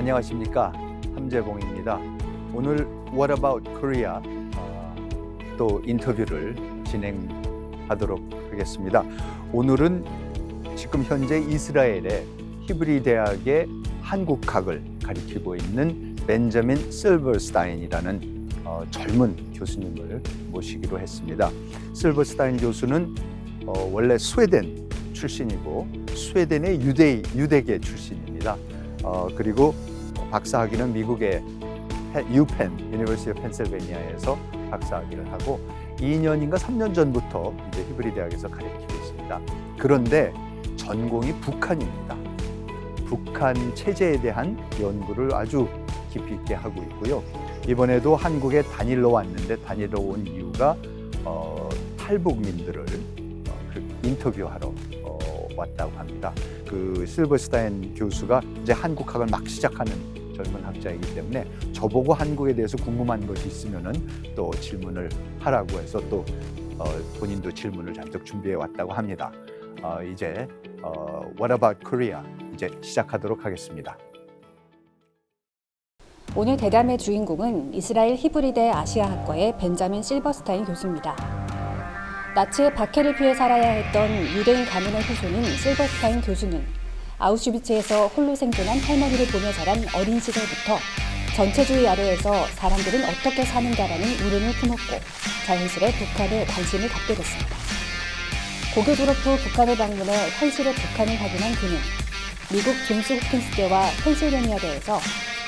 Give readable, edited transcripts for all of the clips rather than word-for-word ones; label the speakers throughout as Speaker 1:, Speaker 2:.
Speaker 1: 안녕하십니까, 함재봉입니다. 오늘 What About Korea 또 인터뷰를 진행하도록 하겠습니다. 오늘은 지금 현재 이스라엘의 히브리 대학의 한국학을 가리키고 있는 벤자민 실버스타인이라는 젊은 교수님을 모시기로 했습니다. 실버스타인 교수는 원래 스웨덴 출신이고 스웨덴의 유대계 출신입니다. 그리고 박사학위는 미국의 U+tv, University of Pennsylvania에서 박사학위를 하고 2년인가 3년 전부터 이제 히브리 대학에서 가르치고 있습니다. 그런데 전공이 북한입니다. 북한 체제에 대한 연구를 아주 깊이 있게 하고 있고요. 이번에도 한국에 단일로 왔는데 단일로 온 이유가 탈북민들을 인터뷰하러 왔다고 합니다. 그 실버스타인 교수가 이제 한국학을 막 시작하는 젊은 학자이기 때문에 저보고 한국에 대해서 궁금한 것이 있으면은 또 질문을 하라고 해서 또 본인도 질문을 잔뜩 준비해 왔다고 합니다. 이제 What About Korea 이제 시작하도록 하겠습니다.
Speaker 2: 오늘 대담의 주인공은 이스라엘 히브리대 아시아학과의 벤자민 실버스타인 교수입니다. 나치의 박해를 피해 살아야 했던 유대인 가문의 후손인 실버스타인 교수는 아우슈비츠에서 홀로 생존한 할머니를 보며 자란 어린 시절부터 전체주의 아래에서 사람들은 어떻게 사는가라는 울음을 품었고 자연스레 북한에 관심을 갖게 됐습니다. 고교 졸업 후 북한을 방문해 현실의 북한을 확인한 그는 미국 존스 홉킨스대와 펜실베니아대에서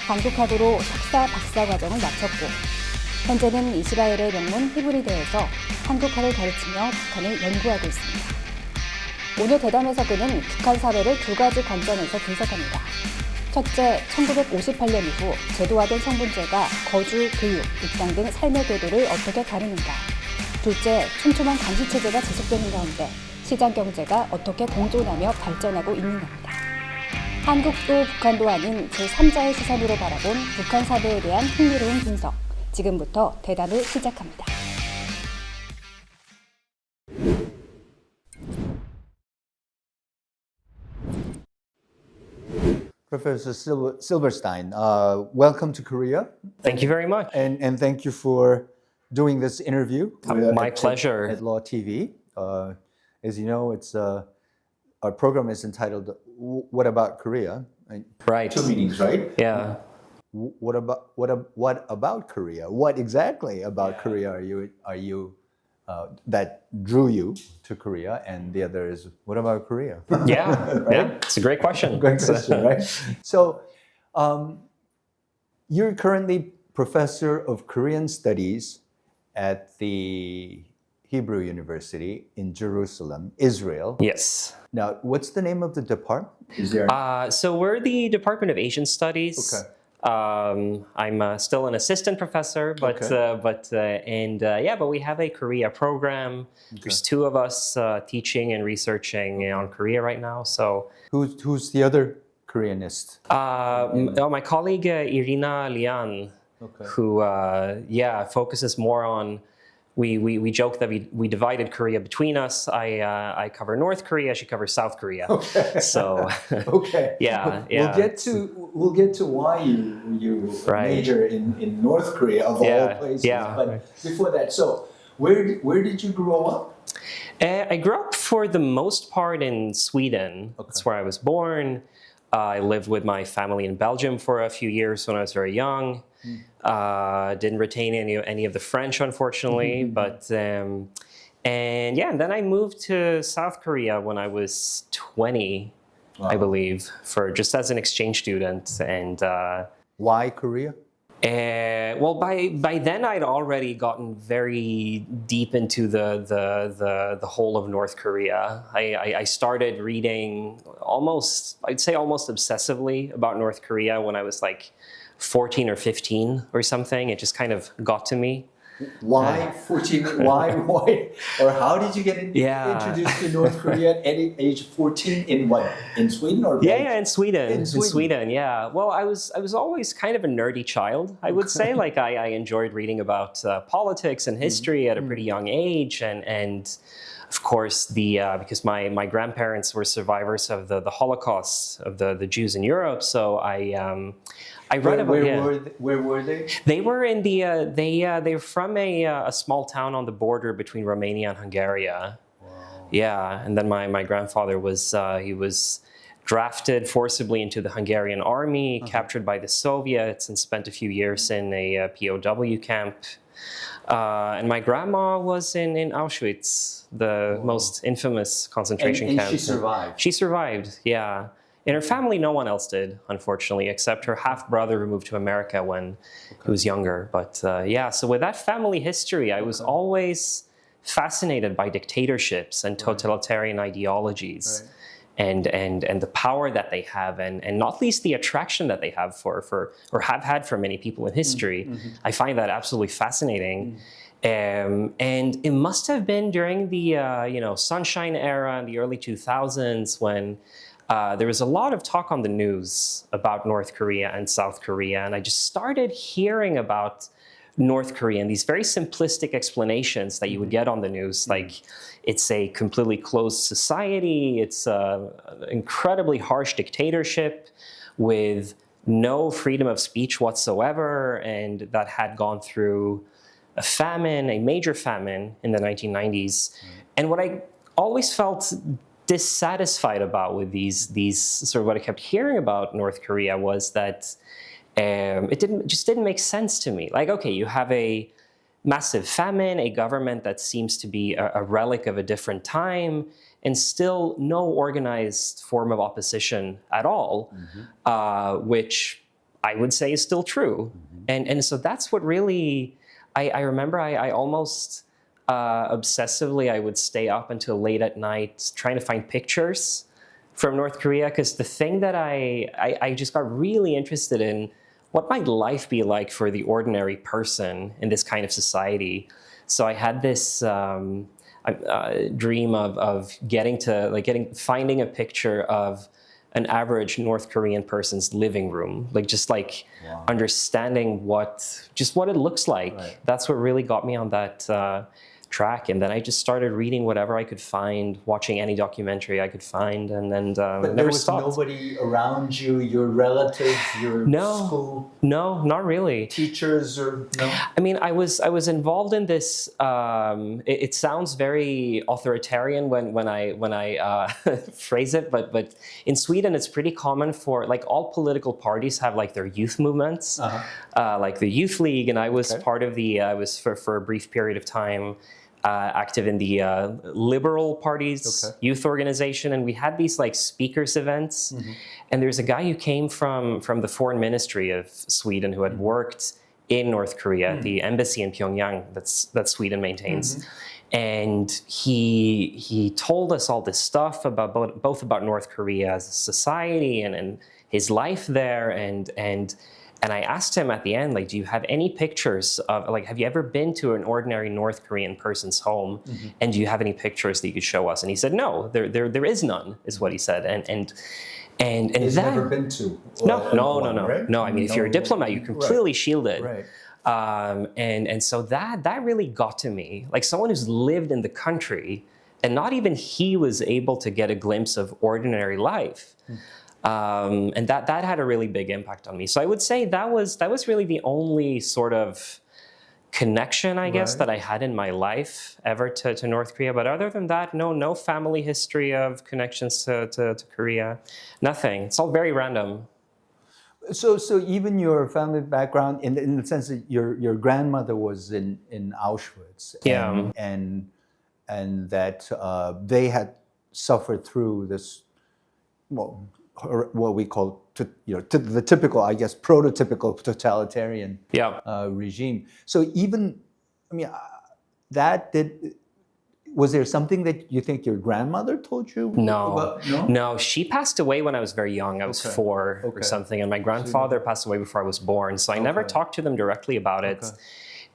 Speaker 2: 한국학으로 석사 박사 과정을 마쳤고 현재는 이스라엘의 명문 히브리대에서 한국학을 가르치며 북한을 연구하고 있습니다. 오늘 대담에서 그는 북한 사회를 두 가지 관점에서 분석합니다. 첫째, 1958년 이후 제도화된 성분제가 거주, 교육, 입당 등 삶의 궤도를 어떻게 가르는가. 둘째, 촘촘한 감시체제가 지속되는 가운데 시장 경제가 어떻게 공존하며 발전하고 있는가입니다. 한국도 북한도 아닌 제3자의 시선으로 바라본 북한 사회에 대한 흥미로운 분석. 지금부터 대담을 시작합니다.
Speaker 1: Professor Silverstein, welcome to Korea.
Speaker 3: Thank you very much.
Speaker 1: And thank you for doing this interview.
Speaker 3: My pleasure.
Speaker 1: At Law TV. As you know, it's our program is entitled "What About Korea?"
Speaker 3: Right.
Speaker 1: Two meanings, right?
Speaker 3: Yeah.
Speaker 1: What about Korea? What exactly about Korea are you that drew you to Korea? And the other is what about Korea?
Speaker 3: Yeah.
Speaker 1: Right?
Speaker 3: Yeah. It's a great question.
Speaker 1: Great question, right? So, you're currently professor of Korean Studies at the Hebrew University in Jerusalem, Israel.
Speaker 3: Yes.
Speaker 1: Now, what's the name of the department? Is there?
Speaker 3: So we're the Department of Asian Studies.
Speaker 1: Okay.
Speaker 3: I'm still an assistant professor, but but we have a Korea program. Okay. There's two of us teaching and researching on Korea right now. So
Speaker 1: who's the other Koreanist?
Speaker 3: My colleague Irina Lian,
Speaker 1: Okay.
Speaker 3: who focuses more on. We joke that we divided Korea between us. I cover North Korea. She covers South Korea. Okay. So
Speaker 1: okay.
Speaker 3: Yeah.
Speaker 1: We'll get to why you major in North Korea of all places.
Speaker 3: Yeah.
Speaker 1: But before that, so where did you grow up?
Speaker 3: I grew up for the most part in Sweden. Okay. That's where I was born. I lived with my family in Belgium for a few years when I was very young. Didn't retain any of the French, unfortunately, but and then I moved to South Korea when I was 20, I believe, for just as an exchange student. And
Speaker 1: why Korea?
Speaker 3: Well, by then I'd already gotten very deep into the whole of North Korea. I started reading I'd say almost obsessively about North Korea when I was like 14 or 15 or something. It just kind of got to me.
Speaker 1: Why 14? Why? Or how did you get introduced to North Korea at age 14? In what? In Sweden or?
Speaker 3: Yeah, in Sweden. In Sweden, yeah. Well, I was always kind of a nerdy child, I would say. Like I enjoyed reading about politics and history at a pretty young age, and of course, because my grandparents were survivors of the Holocaust of the Jews in Europe, so I read about
Speaker 1: where were they?
Speaker 3: They were in they're from a small town on the border between Romania and Hungary.
Speaker 1: Wow.
Speaker 3: Yeah, and then my grandfather was he was drafted forcibly into the Hungarian army, captured by the Soviets, and spent a few years in a POW camp. And my grandma was in Auschwitz, the most infamous concentration camp.
Speaker 1: And she survived?
Speaker 3: She survived, yeah. In her family, no one else did, unfortunately, except her half-brother who moved to America when he was younger. But yeah, so with that family history, I was always fascinated by dictatorships and totalitarian ideologies.
Speaker 1: Right.
Speaker 3: And the power that they have, and not least the attraction that they have for or have had for many people in history. I find that absolutely fascinating. And it must have been during the Sunshine era in the early 2000s when there was a lot of talk on the news about North Korea and South Korea, and I just started hearing about North Korea and these very simplistic explanations that you would get on the news, like it's a completely closed society, it's an incredibly harsh dictatorship with no freedom of speech whatsoever, and that had gone through a famine, a major famine in the 1990s. And what I always felt dissatisfied about with these sort of what I kept hearing about North Korea was that it didn't make sense to me. Like, okay, you have a massive famine, a government that seems to be a relic of a different time, and still no organized form of opposition at all, which I would say is still true. And so that's what really, I remember I almost obsessively, I would stay up until late at night trying to find pictures from North Korea, because the thing that I just got really interested in, what might life be like for the ordinary person in this kind of society? So I had this dream of finding a picture of an average North Korean person's living room, understanding what it looks like. Right. That's what really got me on that track, and then I just started reading whatever I could find, watching any documentary I could find, and then
Speaker 1: but there was nobody around you, your relatives, your school?
Speaker 3: No, not really.
Speaker 1: Teachers or no?
Speaker 3: I mean, I was involved in this. It sounds very authoritarian when I phrase it, but in Sweden it's pretty common for all political parties have their youth movements, like the Youth League, and I was part of the. I was for a brief period of time. Active in the Liberal Party's youth organization, and we had these speakers events. And there's a guy who came from the foreign ministry of Sweden who had worked in North Korea, the embassy in Pyongyang that Sweden maintains. And he told us all this stuff about both about North Korea as a society and his life there, and I asked him at the end, do you have any pictures of, have you ever been to an ordinary North Korean person's home? And do you have any pictures that you could show us? And he said, no, there is none, is what he said. And
Speaker 1: He's never been to?
Speaker 3: No.
Speaker 1: Right?
Speaker 3: No, I mean, if you're a diplomat, you're completely shielded.
Speaker 1: Right.
Speaker 3: And so that really got to me. Someone who's lived in the country, and not even he was able to get a glimpse of ordinary life. And that had a really big impact on me. So I would say that was really the only sort of connection, I guess, that I had in my life ever to North Korea. But other than that, no family history of connections to Korea, nothing. It's all very random.
Speaker 1: So even your family background, in the sense that your grandmother was in Auschwitz, and that they had suffered through this, what we call the typical, I guess, prototypical totalitarian regime. So even, was there something that you think your grandmother told you about?
Speaker 3: No, she passed away when I was very young. I was 4 or something, and my grandfather passed away before I was born. So I never talked to them directly about it.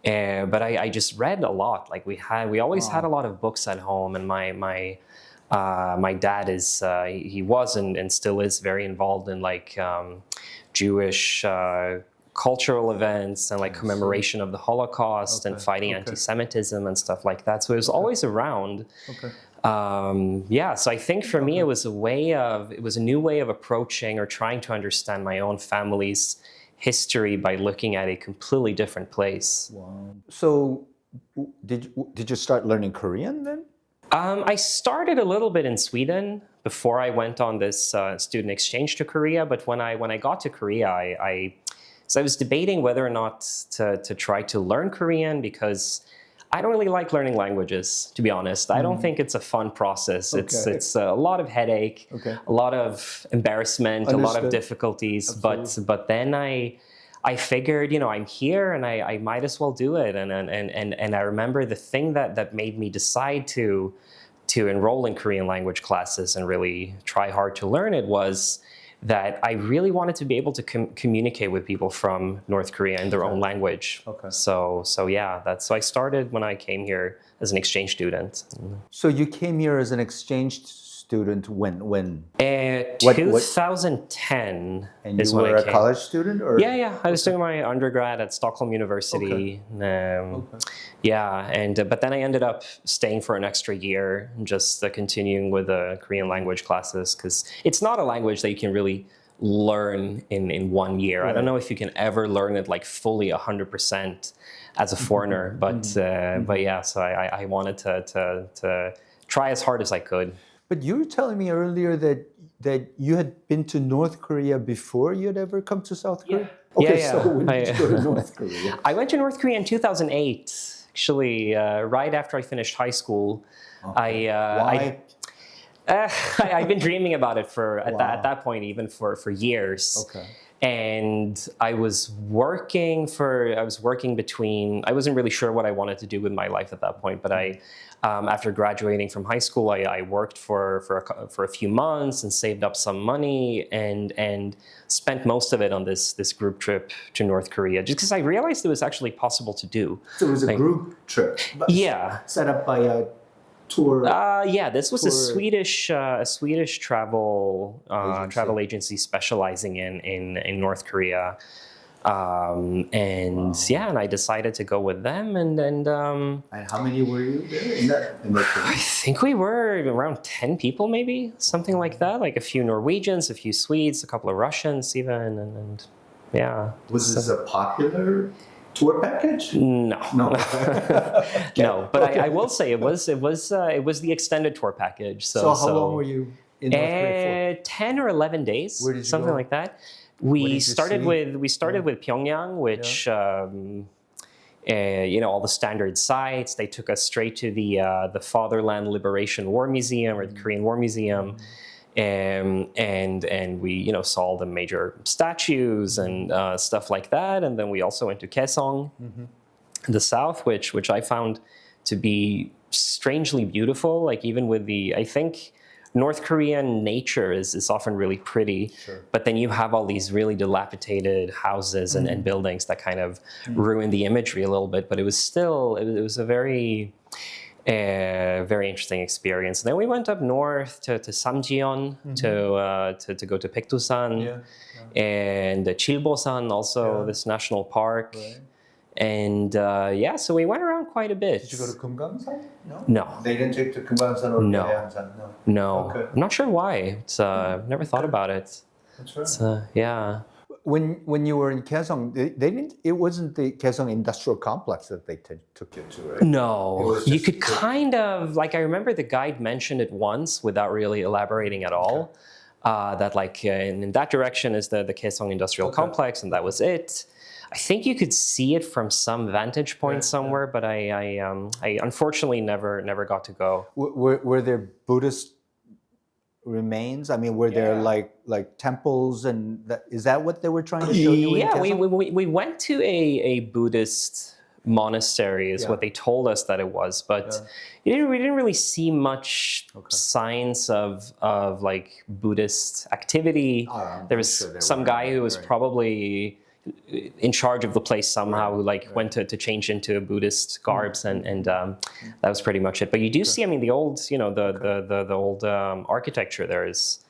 Speaker 3: But I just read a lot. We always had a lot of books at home, and my dad is he was and still is very involved in Jewish cultural events and like commemoration of the Holocaust and fighting
Speaker 1: Okay.
Speaker 3: anti-Semitism and stuff like that. So it was always around.
Speaker 1: Okay.
Speaker 3: Yeah, so I think for me it was a new way of approaching or trying to understand my own family's history by looking at a completely different place.
Speaker 1: Wow. So did you start learning Korean then?
Speaker 3: I started a little bit in Sweden before I went on this student exchange to Korea. But when I got to Korea, I was debating whether or not to try to learn Korean because I don't really like learning languages, to be honest. I don't think it's a fun process.
Speaker 1: Okay.
Speaker 3: It's a lot of headache, a lot of embarrassment, a lot of
Speaker 1: Understood.
Speaker 3: difficulties.
Speaker 1: Absolutely.
Speaker 3: But then I figured, I'm here and I might as well do it. And I remember the thing that made me decide to enroll in Korean language classes and really try hard to learn it was that I really wanted to be able to communicate with people from North Korea in their own language.
Speaker 1: Okay.
Speaker 3: So I started when I came here as an exchange student.
Speaker 1: So you came here as an exchange student when? What-
Speaker 3: 2010
Speaker 1: And
Speaker 3: is
Speaker 1: you
Speaker 3: when
Speaker 1: were
Speaker 3: I
Speaker 1: a
Speaker 3: came.
Speaker 1: college student, or?
Speaker 3: Yeah. I was doing my undergrad at Stockholm University. Yeah, but then I ended up staying for an extra year and just continuing with the Korean language classes because it's not a language that you can really learn in 1 year. I don't know if you can ever learn it like fully 100% as a foreigner, but yeah. So I wanted to try as hard as I could.
Speaker 1: But you were telling me earlier that you had been to North Korea before you had ever come to South Korea? Okay,
Speaker 3: Yeah.
Speaker 1: so when did you go to North Korea?
Speaker 3: I went to North Korea in 2008, actually, right after I finished high school.
Speaker 1: Why?
Speaker 3: I've been dreaming about it at that point, even for years.
Speaker 1: Okay.
Speaker 3: And I was working between, I wasn't really sure what I wanted to do with my life at that point, but after graduating from high school, I worked for a few months and saved up some money and spent most of it on this group trip to North Korea, just because I realized it was actually possible to do.
Speaker 1: So it was a group trip?
Speaker 3: Yeah.
Speaker 1: Set up by a tour?
Speaker 3: Yeah, this was a
Speaker 1: tour-
Speaker 3: Swedish travel agency specializing in North Korea, and I decided to go with them, and
Speaker 1: And how many were you there in that trip?
Speaker 3: I think we were around 10 people, maybe something like that, like a few Norwegians, a few Swedes, a couple of Russians, even, and yeah.
Speaker 1: Was this a popular tour package?
Speaker 3: No.
Speaker 1: No.
Speaker 3: No, but I will say it was the extended tour package.
Speaker 1: So how long were you in North Korea
Speaker 3: 10 or 11 days,
Speaker 1: Where did you
Speaker 3: something
Speaker 1: go?
Speaker 3: like that.
Speaker 1: did
Speaker 3: We
Speaker 1: you
Speaker 3: started
Speaker 1: see?
Speaker 3: with Pyongyang, which all the standard sites. They took us straight to the Fatherland Liberation War Museum or the Korean War Museum. And we saw the major statues and stuff like that, and then we also went to Kaesong in the south, which I found to be strangely beautiful. Like even with I think North Korean nature is often really pretty, but then you have all these really dilapidated houses and buildings that kind of ruin the imagery a little bit. But it was still it was a very very interesting experience. And then we went up north to Samjiyon to go to Paektusan and Chilbosan, also this national park.
Speaker 1: Right.
Speaker 3: And so we went around quite a bit.
Speaker 1: Did you go to Kumgangsan? No.
Speaker 3: No.
Speaker 1: They didn't take to Kumgangsan or
Speaker 3: No.
Speaker 1: Daehansan? No.
Speaker 3: No,
Speaker 1: Okay.
Speaker 3: I'm not sure why. It's never thought about it.
Speaker 1: That's right.
Speaker 3: It's, yeah.
Speaker 1: When you were in Kaesong, they didn't. It wasn't the Kaesong Industrial Complex that they took you to, right? It
Speaker 3: No,
Speaker 1: was
Speaker 3: you
Speaker 1: just
Speaker 3: could kind of I remember the guide mentioned it once without really elaborating at all. That in that direction is the Kaesong Industrial Complex, and that was it. I think you could see it from some vantage point somewhere, but I unfortunately never got to go.
Speaker 1: Were there Buddhist remains? I mean, were there like temples, and is that what they were trying to show you?
Speaker 3: Yeah,
Speaker 1: in Kaesong?
Speaker 3: we went to a Buddhist monastery is what they told us that it was, but we didn't really see much signs of like Buddhist activity. There was some guy who was probably in charge of the place somehow, who went to change into Buddhist garbs, and that was pretty much it. But you do see, I mean, the old, the old architecture there is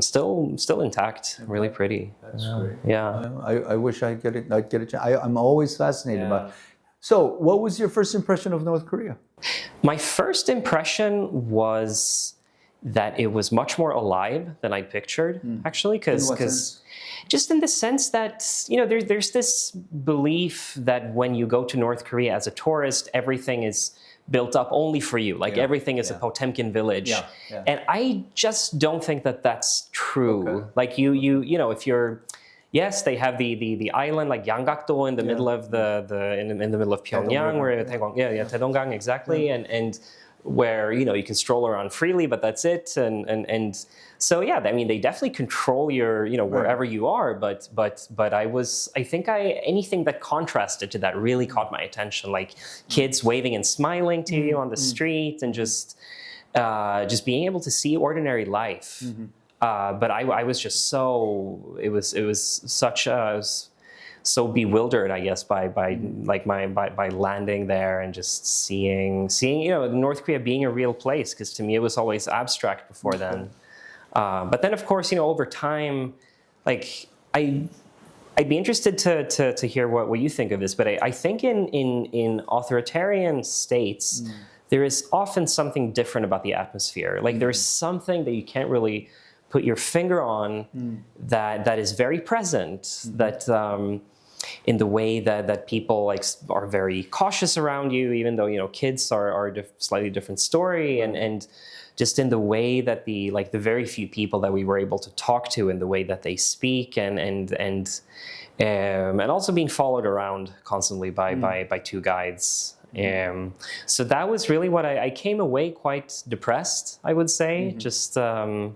Speaker 3: Still intact, really pretty.
Speaker 1: That's great.
Speaker 3: Yeah.
Speaker 1: I wish I'd get a chance. I'm always fascinated
Speaker 3: Yeah.
Speaker 1: about. So, what was your first impression of North Korea?
Speaker 3: My first impression was that it was much more alive than I pictured, actually,
Speaker 1: In what
Speaker 3: because
Speaker 1: sense?
Speaker 3: just in the sense that, there's this belief that when you go to North Korea as a tourist, everything is built up only for you, like
Speaker 1: Yeah,
Speaker 3: everything is a
Speaker 1: yeah.
Speaker 3: Potemkin village.
Speaker 1: Yeah, yeah.
Speaker 3: And I just don't think that that's true.
Speaker 1: Okay.
Speaker 3: Like if you're, yes, they have the island like Yanggakdo in the middle of in the middle of Pyongyang, where Taedonggang, exactly, and where you can stroll around freely, but that's it. And so yeah, I mean, they definitely control your wherever you are. But I think anything that contrasted to that really caught my attention, like kids waving and smiling to you on the street, and just being able to see ordinary life. But I was just it was such a so bewildered, I guess, by landing there and just seeing North Korea being a real place, because to me it was always abstract before then. But then of course over time, like I'd be interested to hear what you think of this. But I think in authoritarian states there is often something different about the atmosphere. Like there's something that you can't really put your finger on that is very present, that in the way that people are very cautious around you, even though kids are slightly different story, and just in the way that the very few people that we were able to talk to, in the way that they speak, and also being followed around constantly by two guides. So that was really what I came away quite depressed, I would say, just from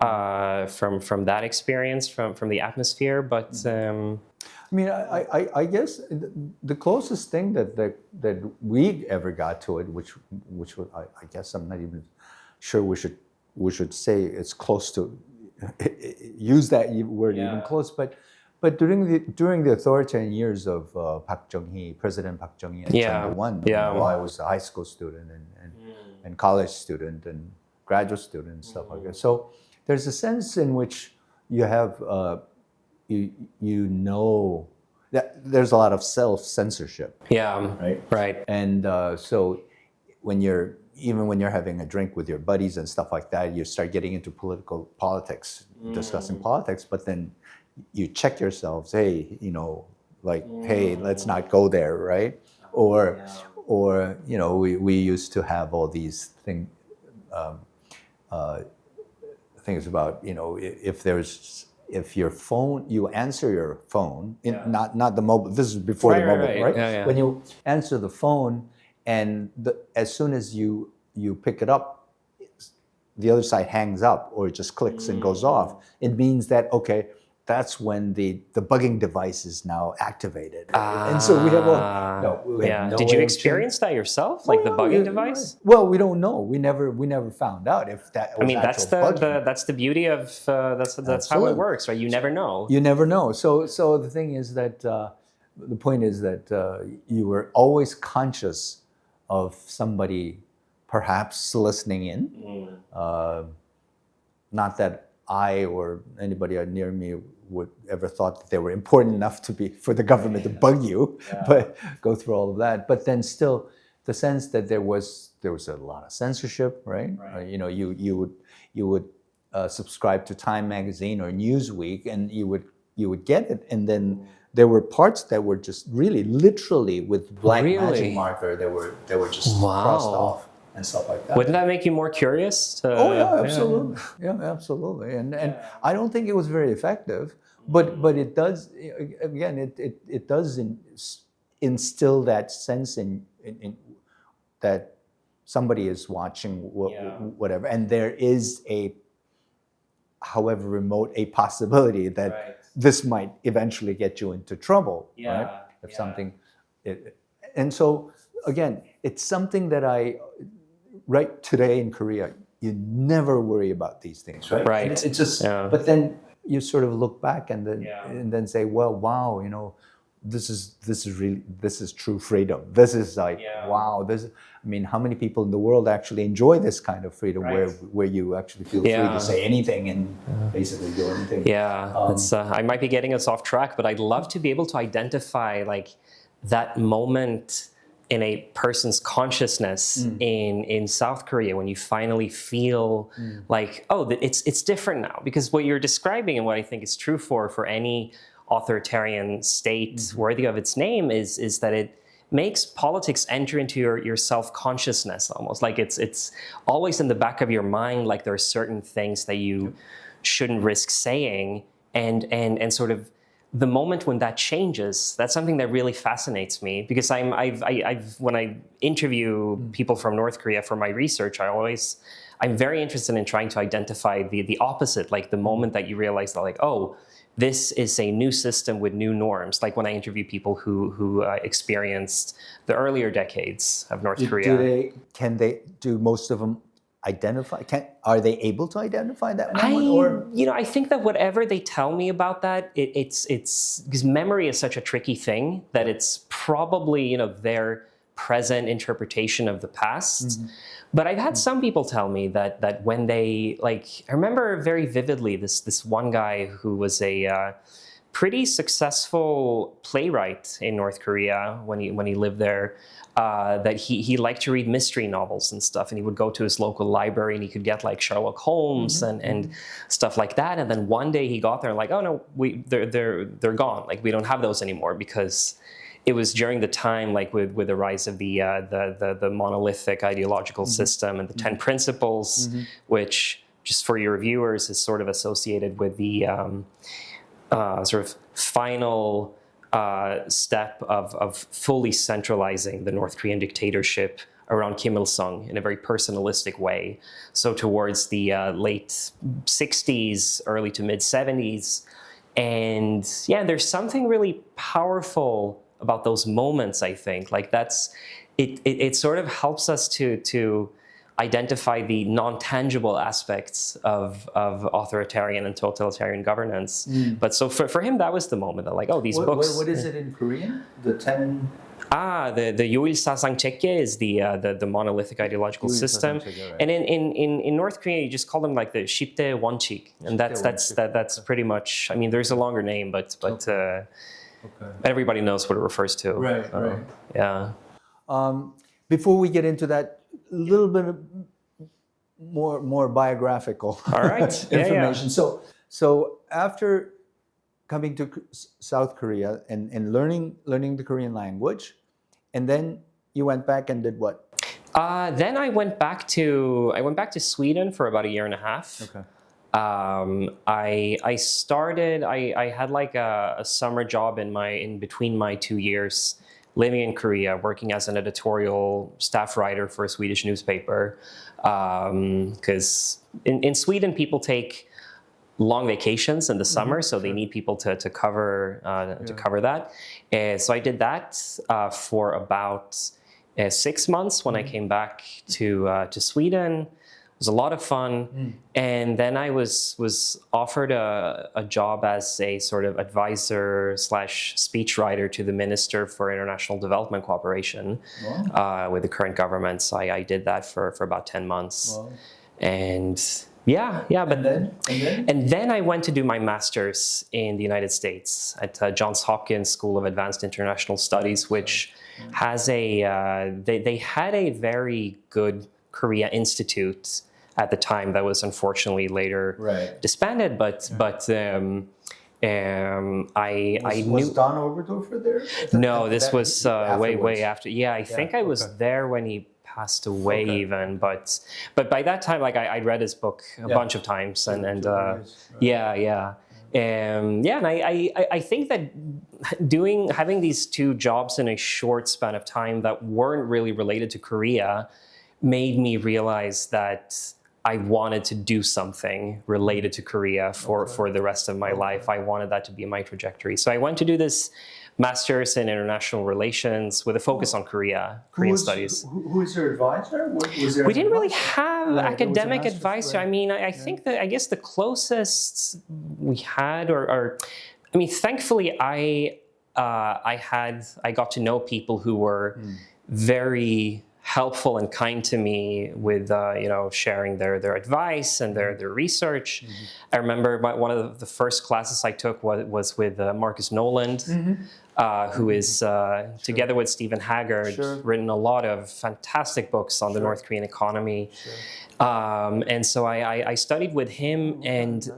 Speaker 3: that experience, from the atmosphere. But
Speaker 1: I mean, I guess the closest thing that we ever got to it, which was, I guess I'm not even sure we should say it's close to use that word even close, but during the authoritarian years of Park Chung-hee, President Park Chung-hee in China 1, while I was a high school student and college student and graduate student and stuff like that. So there's a sense in which you have that there's a lot of self-censorship. Right. And so when you're having a drink with your buddies and stuff like that, you start getting into politics, discussing politics, but then you check yourselves, hey, hey, let's not go there, right? Or we used to have all these things about, if your phone, you answer your phone, not the mobile, this is before the mobile, right?
Speaker 3: Yeah.
Speaker 1: When you answer the phone, and as soon as you pick it up, the other side hangs up or it just clicks and goes off, it means that, okay, that's when the bugging device is now activated. And so we have
Speaker 3: Did you experience that yourself, the bugging device?
Speaker 1: Well, we don't know. We never found out if that was
Speaker 3: that's the beauty of that's how it works, right? You never know.
Speaker 1: You never know. So the thing is that the point is that you were always conscious of somebody perhaps listening in. Not that I or anybody near me would ever thought that they were important enough for the government to bug you, but go through all of that. But then still, the sense that there was a lot of censorship, right? You would subscribe to Time magazine or Newsweek, and you would get it, and then there were parts that were just really literally with black magic marker. They were just crossed off and stuff like that.
Speaker 3: Wouldn't that make you more curious?
Speaker 1: Absolutely. Yeah, absolutely. And I don't think it was very effective, but it does. Again, it does instill that sense in that somebody is watching whatever, and there is however remote a possibility that this might eventually get you into trouble, right? If something, and so again, it's something that right today in Korea, you never worry about these things, right?
Speaker 3: Right.
Speaker 1: It's just, but then you sort of look back and then say, well, wow, this is true freedom. This is like, wow, I mean, how many people in the world actually enjoy this kind of freedom where you actually feel free to say anything and basically do anything?
Speaker 3: Yeah, I might be getting us off track, but I'd love to be able to identify like that moment in a person's consciousness in South Korea when you finally feel like, oh, it's different now. Because what you're describing and what I think is true for any authoritarian state worthy of its name is that it makes politics enter into your self-consciousness almost. Like it's always in the back of your mind, like there are certain things that you shouldn't risk saying, and sort of the moment when that changes, that's something that really fascinates me, because when I interview people from North Korea for my research, I'm very interested in trying to identify the opposite, like the moment that you realize that, like, oh, this is a new system with new norms. Like when I interview people who experienced the earlier decades of North Korea.
Speaker 1: Do most of them identify? Are they able to identify that moment?
Speaker 3: I think that whatever they tell me about that, it's because memory is such a tricky thing that it's probably their present interpretation of the past. But I've had some people tell me that when they, like, I remember very vividly this one guy who was a pretty successful playwright in North Korea when he lived there. That he liked to read mystery novels and stuff, and he would go to his local library and he could get like Sherlock Holmes and stuff like that. And then one day he got there and like, oh no, they're gone. Like we don't have those anymore, because it was during the time like with the rise of the monolithic ideological system and the 10 principles, which just for your viewers is sort of associated with the sort of final step of fully centralizing the North Korean dictatorship around Kim Il-sung in a very personalistic way. So towards the late 60s, early to mid 70s. And yeah, there's something really powerful about those moments, I think. Like it sort of helps us to identify the non-tangible aspects of authoritarian and totalitarian governance. But so for him, that was the moment that like, oh, these books.
Speaker 1: What is it in Korean? The 10...
Speaker 3: the 요일 사상 체계 is the monolithic ideological system.
Speaker 1: Right.
Speaker 3: And in North Korea, you just call them like the 10대 원칙. And that's pretty much, I mean, there's a longer name, but everybody knows what it refers to.
Speaker 1: Right.
Speaker 3: Yeah.
Speaker 1: Before we get into that, a little bit more biographical
Speaker 3: All right.
Speaker 1: information. So after coming to South Korea and learning the Korean language, and then you went back and did what?
Speaker 3: Then I went back to Sweden for about a year and a half.
Speaker 1: Okay.
Speaker 3: I had like a summer job in between my 2 years living in Korea, working as an editorial staff writer for a Swedish newspaper. Because in Sweden, people take long vacations in the summer, so they need people to cover that. So I did that for about 6 months when I came back to Sweden. It was a lot of fun. And then I was offered a job as a sort of advisor / speechwriter to the Minister for International Development Cooperation with the current government. So I did that for about 10 months. Wow. And then I went to do my master's in the United States at Johns Hopkins School of Advanced International Studies, which has they had a very good Korea Institute at the time that was unfortunately later disbanded. But I knew.
Speaker 1: Was Don Oberdorfer there?
Speaker 3: No, this was way after. Yeah, I think I was there when he passed away even. But by that time, like I'd read his book a bunch of times, and And I think that having these two jobs in a short span of time that weren't really related to Korea made me realize that I wanted to do something related to Korea for the rest of my life. I wanted that to be my trajectory. So I went to do this master's in international relations with a focus on Korean studies.
Speaker 1: Who is your advisor?
Speaker 3: We didn't really have academic advisor. I mean, I think that, I guess the closest we had, or I mean, thankfully, I I got to know people who were very helpful and kind to me with sharing their advice and their research. I remember one of the first classes I took was with Marcus Noland, who is together with Stephen Haggard written a lot of fantastic books on the North Korean economy. And so I studied with him, and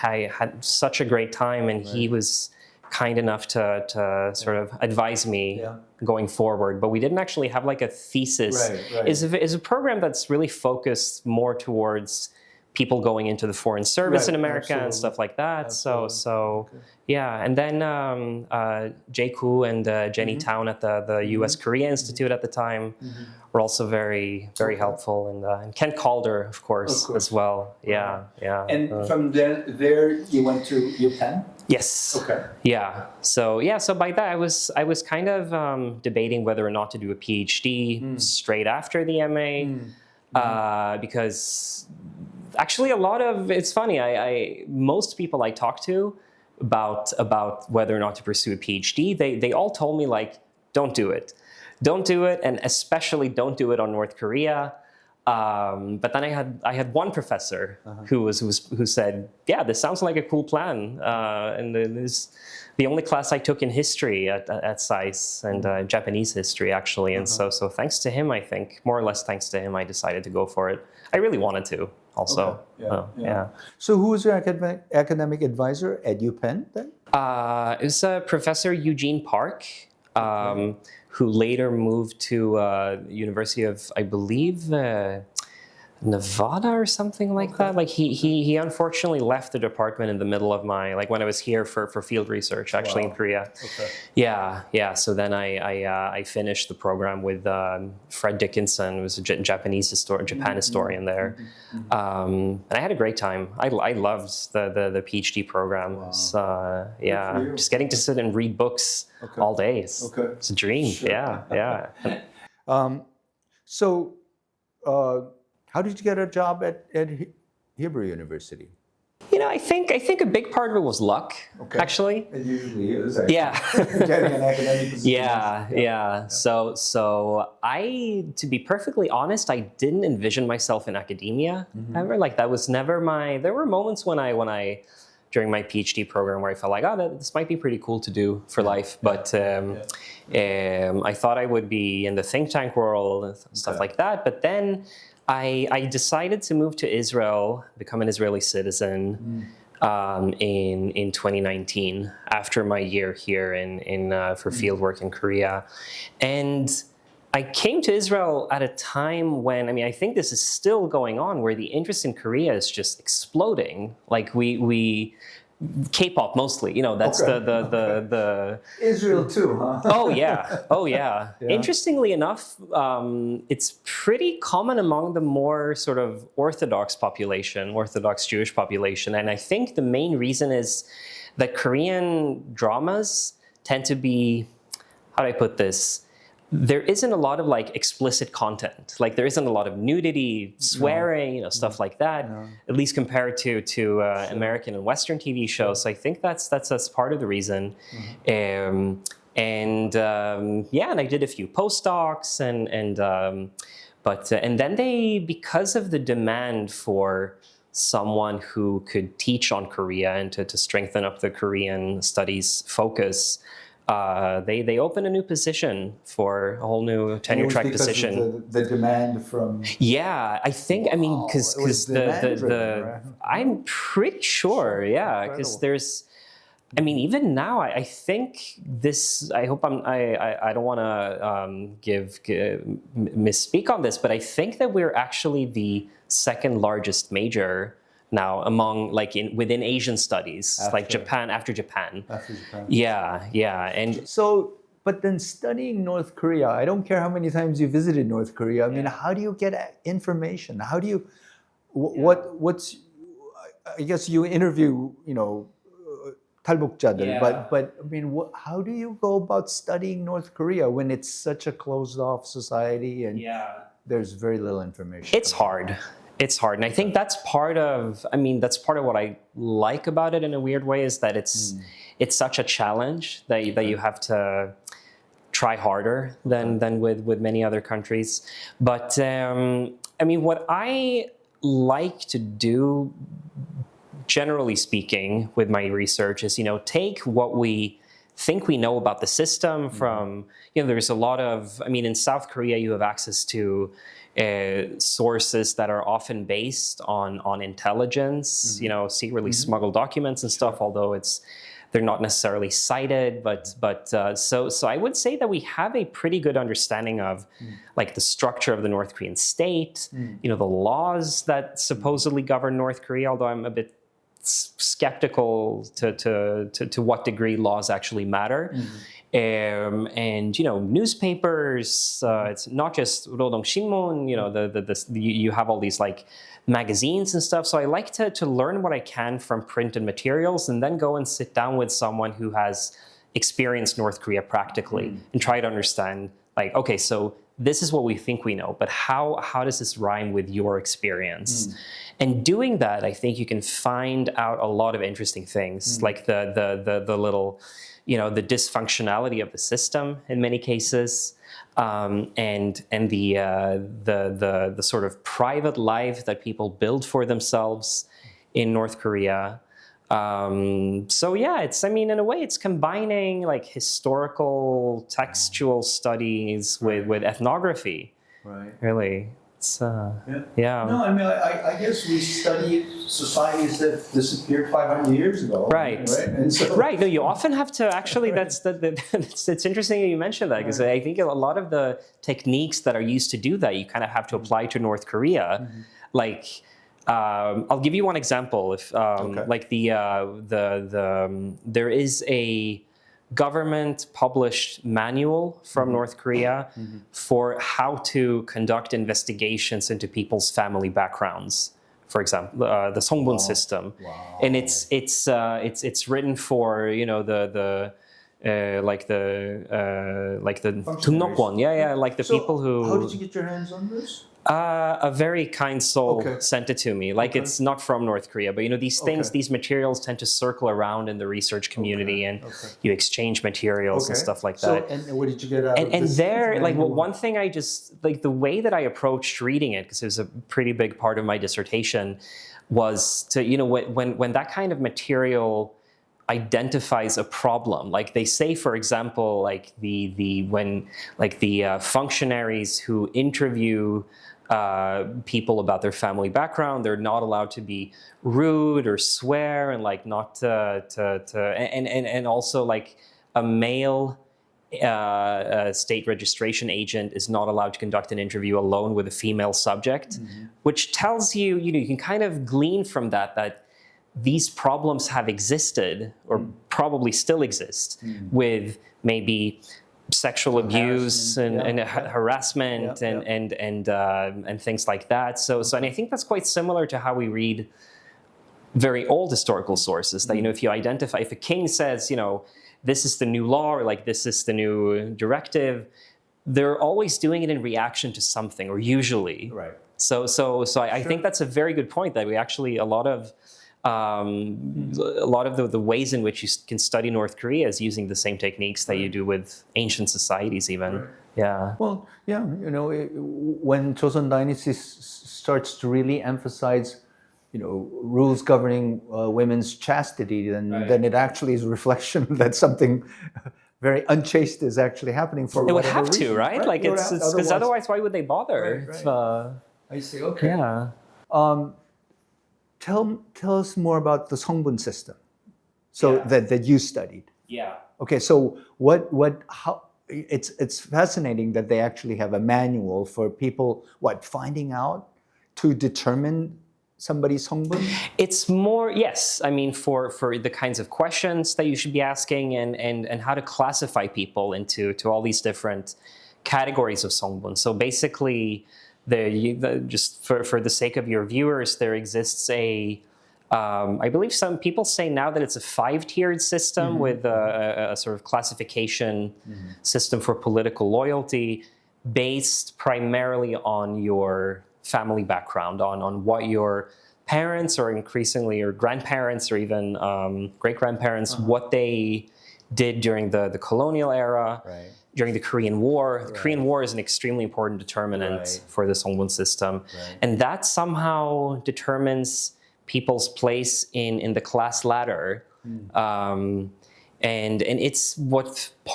Speaker 3: I had such a great time, and he was kind enough to sort of advise me going forward. But we didn't actually have like a thesis. Is a program that's really focused more towards people going into the foreign service in America and stuff like that. So yeah. And then Jae Koo and Jenny Town at the U.S. Korea Institute at the time were also very helpful, and Ken Calder, of course, as well. Yeah.
Speaker 1: And from there you went to U+tv?
Speaker 3: Yes.
Speaker 1: Okay.
Speaker 3: Yeah. So by that I was kind of debating whether or not to do a PhD straight after the MA, because actually it's funny. Most people I talk to about whether or not to pursue a PhD, they all told me like, don't do it, and especially don't do it on North Korea. But then I had one professor who said, yeah, this sounds like a cool plan, and this the only class I took in history at SAIS, and Japanese history actually, and so thanks to him, I think more or less thanks to him, I decided to go for it. I really wanted to also.
Speaker 1: Okay. So who was your academic advisor at U+tv then?
Speaker 3: It was Professor Eugene Park, who later moved to University of, I believe, Nevada or something like that. Like he unfortunately left the department in the middle of when I was here for field research actually in Korea.
Speaker 1: Okay.
Speaker 3: Yeah. So then I finished the program with Fred Dickinson, who was a Japan historian there, and I had a great time. I loved the PhD program.
Speaker 1: Wow.
Speaker 3: So, just getting to sit and read books all day. It's a dream. Sure. Yeah.
Speaker 1: So. How did you get a job at Hebrew University?
Speaker 3: I think a big part of it was luck, actually.
Speaker 1: It usually is.
Speaker 3: Yeah.
Speaker 1: Getting an academic position.
Speaker 3: Yeah. So to be perfectly honest, I didn't envision myself in academia ever. Like that was never there were moments when I during my PhD program where I felt like, this might be pretty cool to do for life. But I thought I would be in the think tank world and stuff like that. But then I decided to move to Israel, become an Israeli citizen in 2019 after my year here for fieldwork in Korea. And I came to Israel at a time when, I think this is still going on, where the interest in Korea is just exploding. Like we K-pop mostly, that's the
Speaker 1: Israel too, huh?
Speaker 3: Oh yeah. Interestingly enough, it's pretty common among the more sort of Orthodox Jewish population, and I think the main reason is that Korean dramas tend to be, how do I put this? There isn't a lot of explicit content. Like there isn't a lot of nudity, swearing, stuff like that. At least compared to American and Western TV shows. So I think that's part of the reason. And I did a few postdocs, and then they, because of the demand for someone who could teach on Korea and to strengthen up the Korean studies focus. They opened a new position for a whole new tenure track position.
Speaker 1: Of the demand from.
Speaker 3: Yeah, I think because I'm pretty sure. Yeah, because there's. Even now, I think this. I hope I don't want to misspeak on this, but I think that we're actually the second largest major now among within Asian studies, after Japan. Yeah, and
Speaker 1: so. But then studying North Korea, I don't care how many times you visited North Korea. How do you get information? How do you? What's? I guess you interview, 탈북자들, but how do you go about studying North Korea when it's such a closed-off society and there's very little information?
Speaker 3: It's hard. And I think that's part of what I like about it in a weird way, is that it's it's such a challenge that you have to try harder than with many other countries. But I mean, what I like to do, generally speaking, with my research is, take what we think we know about the system from, there's a lot of, I mean, in South Korea, you have access to sources that are often based on intelligence, secretly smuggled documents and stuff, although they're not necessarily cited, but so I would say that we have a pretty good understanding of like the structure of the North Korean state, the laws that supposedly govern North Korea, although I'm a bit skeptical to what degree laws actually matter. And newspapers, it's not just Rodong Shinmun, you have all these like magazines and stuff. So I like to learn what I can from printed materials and then go and sit down with someone who has experienced North Korea practically and try to understand, like, okay, so this is what we think we know, but how does this rhyme with your experience? And doing that, I think you can find out a lot of interesting things, like the little, the dysfunctionality of the system in many cases, and the sort of private life that people build for themselves in North Korea. So yeah, in a way, it's combining like historical textual studies with ethnography. Right. Really. It's, yeah.
Speaker 1: No, I mean, I guess we study societies that disappeared 500 years ago.
Speaker 3: Right.
Speaker 1: And so,
Speaker 3: right. No, you often have to actually. It's interesting that you mentioned that, because I think a lot of the techniques that are used to do that, you kind of have to apply to North Korea. Like, I'll give you one example. If like there is a government published manual from North Korea for how to conduct investigations into people's family backgrounds. For example, the Songbun system, and it's written for the like the people who.
Speaker 1: How did you get your hands on this?
Speaker 3: A very kind soul sent it to me. Like, it's not from North Korea, but these things, these materials tend to circle around in the research community, and you exchange materials and stuff like that.
Speaker 1: So, and what did you get out of
Speaker 3: and
Speaker 1: this?
Speaker 3: there, like, one thing I just, like, the way that I approached reading it, because it was a pretty big part of my dissertation, was to, when that kind of material identifies a problem. Like, they say, for example, like the functionaries who interview people about their family background, they're not allowed to be rude or swear, and like not and also like a male state registration agent is not allowed to conduct an interview alone with a female subject, which tells you, you can kind of glean from that these problems have existed, or probably still exist, with maybe sexual abuse and harassment and things like that. So and I think that's quite similar to how we read very old historical sources. That if you identify, if a king says, this is the new law, or like this is the new directive, they're always doing it in reaction to something, or usually. Right. So I think that's a very good point, that we actually a lot of the ways in which you can study North Korea is using the same techniques that you do with ancient societies even. Right. Yeah.
Speaker 1: Well, yeah, when Joseon Dynasty starts to really emphasize, rules governing women's chastity, then it actually is a reflection that something very unchaste is actually happening for
Speaker 3: it would have
Speaker 1: reason,
Speaker 3: to, right? Like, it's because otherwise, why would they bother?
Speaker 1: Right. I see. Okay.
Speaker 3: Yeah.
Speaker 1: Tell us more about the Songbun system, that you studied.
Speaker 3: Yeah.
Speaker 1: Okay, so how? It's fascinating that they actually have a manual for people finding out to determine somebody's Songbun. It's
Speaker 3: more, yes. I mean, for the kinds of questions that you should be asking, and how to classify people into all these different categories of Songbun. So basically, just for the sake of your viewers, there exists I believe some people say now that it's a 5-tiered system with a sort of classification system for political loyalty, based primarily on your family background, on what your parents or increasingly your grandparents or even great-grandparents what they did during the colonial era, during the Korean War. The Korean War is an extremely important determinant for the Songbun system. And that somehow determines people's place in the class ladder. And it's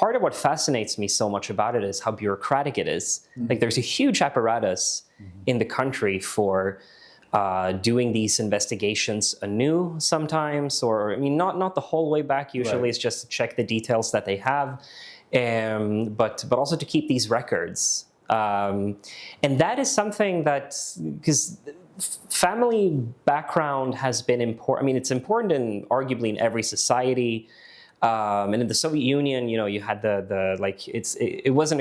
Speaker 3: part of what fascinates me so much about it is how bureaucratic it is. Like there's a huge apparatus in the country for doing these investigations anew sometimes, or I mean, not the whole way back. Usually, it's just to check the details that they have, but also to keep these records. And that is something that, because family background has been important. I mean, it's important arguably in every society. And in the Soviet Union, you know, you had the like it wasn't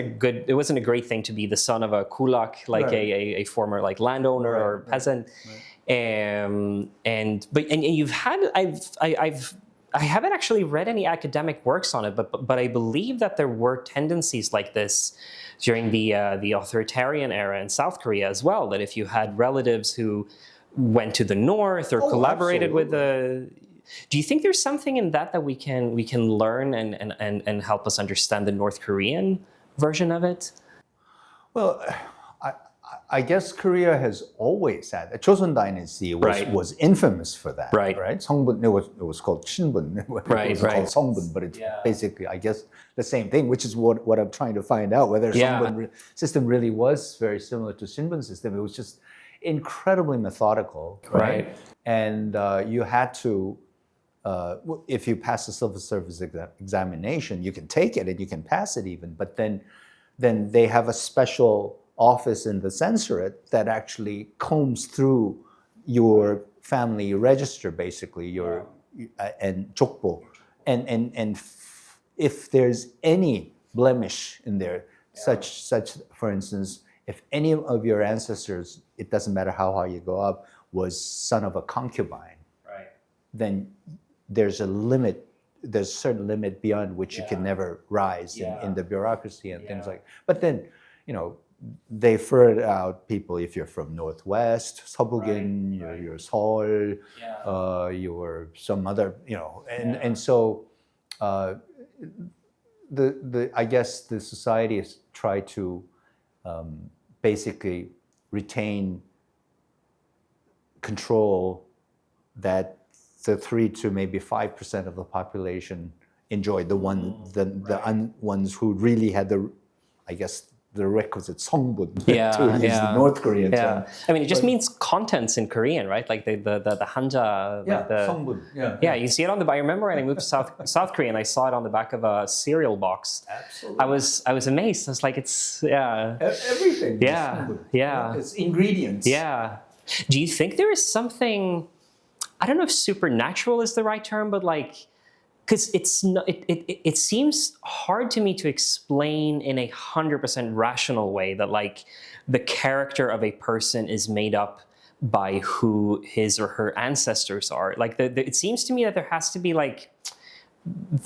Speaker 3: a great thing to be the son of a kulak, like a former like landowner or peasant. And you've had I haven't actually read any academic works on it, but I believe that there were tendencies like this during the authoritarian era in South Korea as well. That if you had relatives who went to the north or collaborated with the do you think there's something in that we can learn and help us understand the North Korean version of it?
Speaker 1: Well, I guess Korea has always had the Joseon Dynasty was infamous for that. Right. 성분, it was called 신분. It was called 성분, but it's basically, I guess, the same thing, which is what I'm trying to find out, whether 성분 system really was very similar to 신분 system. It was just incredibly methodical, right? And you had to if you pass the civil service examination, you can take it and you can pass it even, but then they have a special office in the censorate that actually combs through your family register, basically, your and jokbo, and if there's any blemish in there, such for instance, if any of your ancestors, it doesn't matter how high you go up, was son of a concubine, then there's a limit, there's a certain limit beyond which you can never rise in the bureaucracy and things like. But then, you know, they ferret out people if you're from Northwest, 서북인, you're Seoul, you're some other, you know, and so I guess the society has tried to basically retain control that the 3 to maybe 5% of the population enjoyed, the ones who really had the requisite 성분 to use the North Korean term.
Speaker 3: I mean, it just means contents in Korean, right? Like the hanja. Like the
Speaker 1: 성분.
Speaker 3: You see it on the back. I remember when I moved to South Korea and I saw it on the back of a cereal box.
Speaker 1: Absolutely.
Speaker 3: I was amazed. I was like, it's
Speaker 1: everything. It's ingredients.
Speaker 3: Do you think there is something? I don't know if supernatural is the right term, but like, because it seems hard to me to explain in 100% rational way that like the character of a person is made up by who his or her ancestors are. Like it seems to me that there has to be like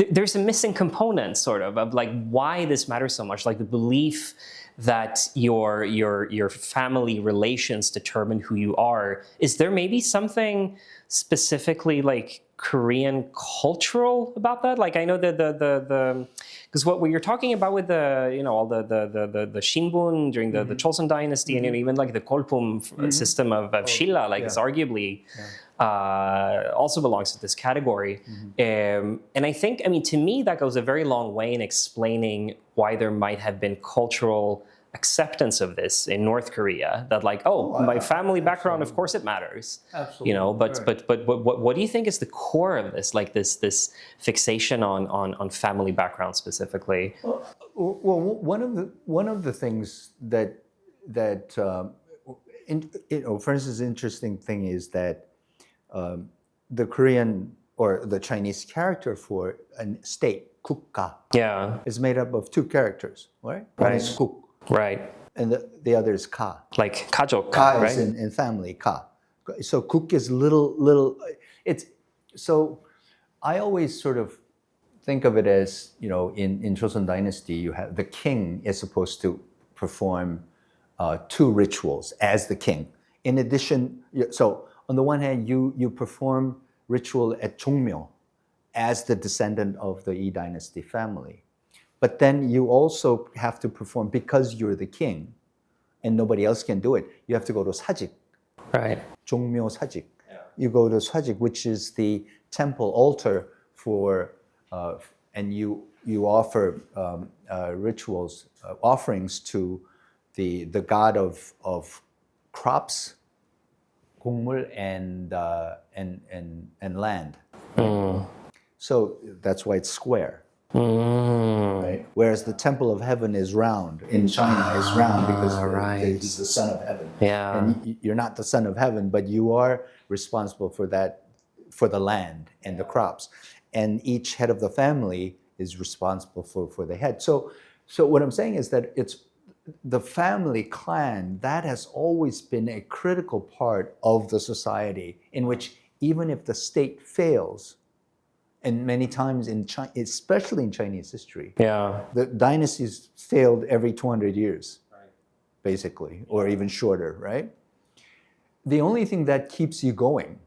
Speaker 3: there's a missing component sort of like why this matters so much, like the belief that your family relations determine who you are. Is there maybe something specifically like Korean cultural about that? Like I know that the because what you're talking about with the all the Shinbun during the Joseon Dynasty and even like the Golpum system of Shilla, like is arguably also belongs to this category. And I think, I mean, to me, that goes a very long way in explaining why there might have been cultural acceptance of this in North Korea, that like, my family background, of course it matters. Absolutely. But what do you think is the core of this, like this fixation on family background specifically?
Speaker 1: Well, one of the things that for instance, interesting thing is that the Korean or the Chinese character for a state, 국가, is made up of 2 characters, right? One is 국.
Speaker 3: Right.
Speaker 1: And the other is ka.
Speaker 3: Like 가족,
Speaker 1: ka
Speaker 3: right?
Speaker 1: is in family, ka. So kuk is little, it's, so I always sort of think of it as, in Joseon Dynasty, you have, the king is supposed to perform 2 rituals as the king. In addition, so on the one hand, you perform ritual at 종묘 as the descendant of the Yi dynasty family. But then you also have to perform, because you're the king and nobody else can do it, you have to go to 사직.
Speaker 3: Right.
Speaker 1: 종묘 사직. You go to 사직, which is the temple altar for, and you offer rituals, offerings to the god of crops, 곡물, and land. So that's why it's square. Right? Whereas the temple of heaven is round. In China, is round because it's the son of heaven.
Speaker 3: Yeah.
Speaker 1: And you're not the son of heaven, but you are responsible for that, for the land and the crops. And each head of the family is responsible for the head. So what I'm saying is that it's the family clan that has always been a critical part of the society, in which even if the state fails, and many times in China, especially in Chinese history, the dynasties failed every 200 years, basically, or even shorter, right? The only thing that keeps you going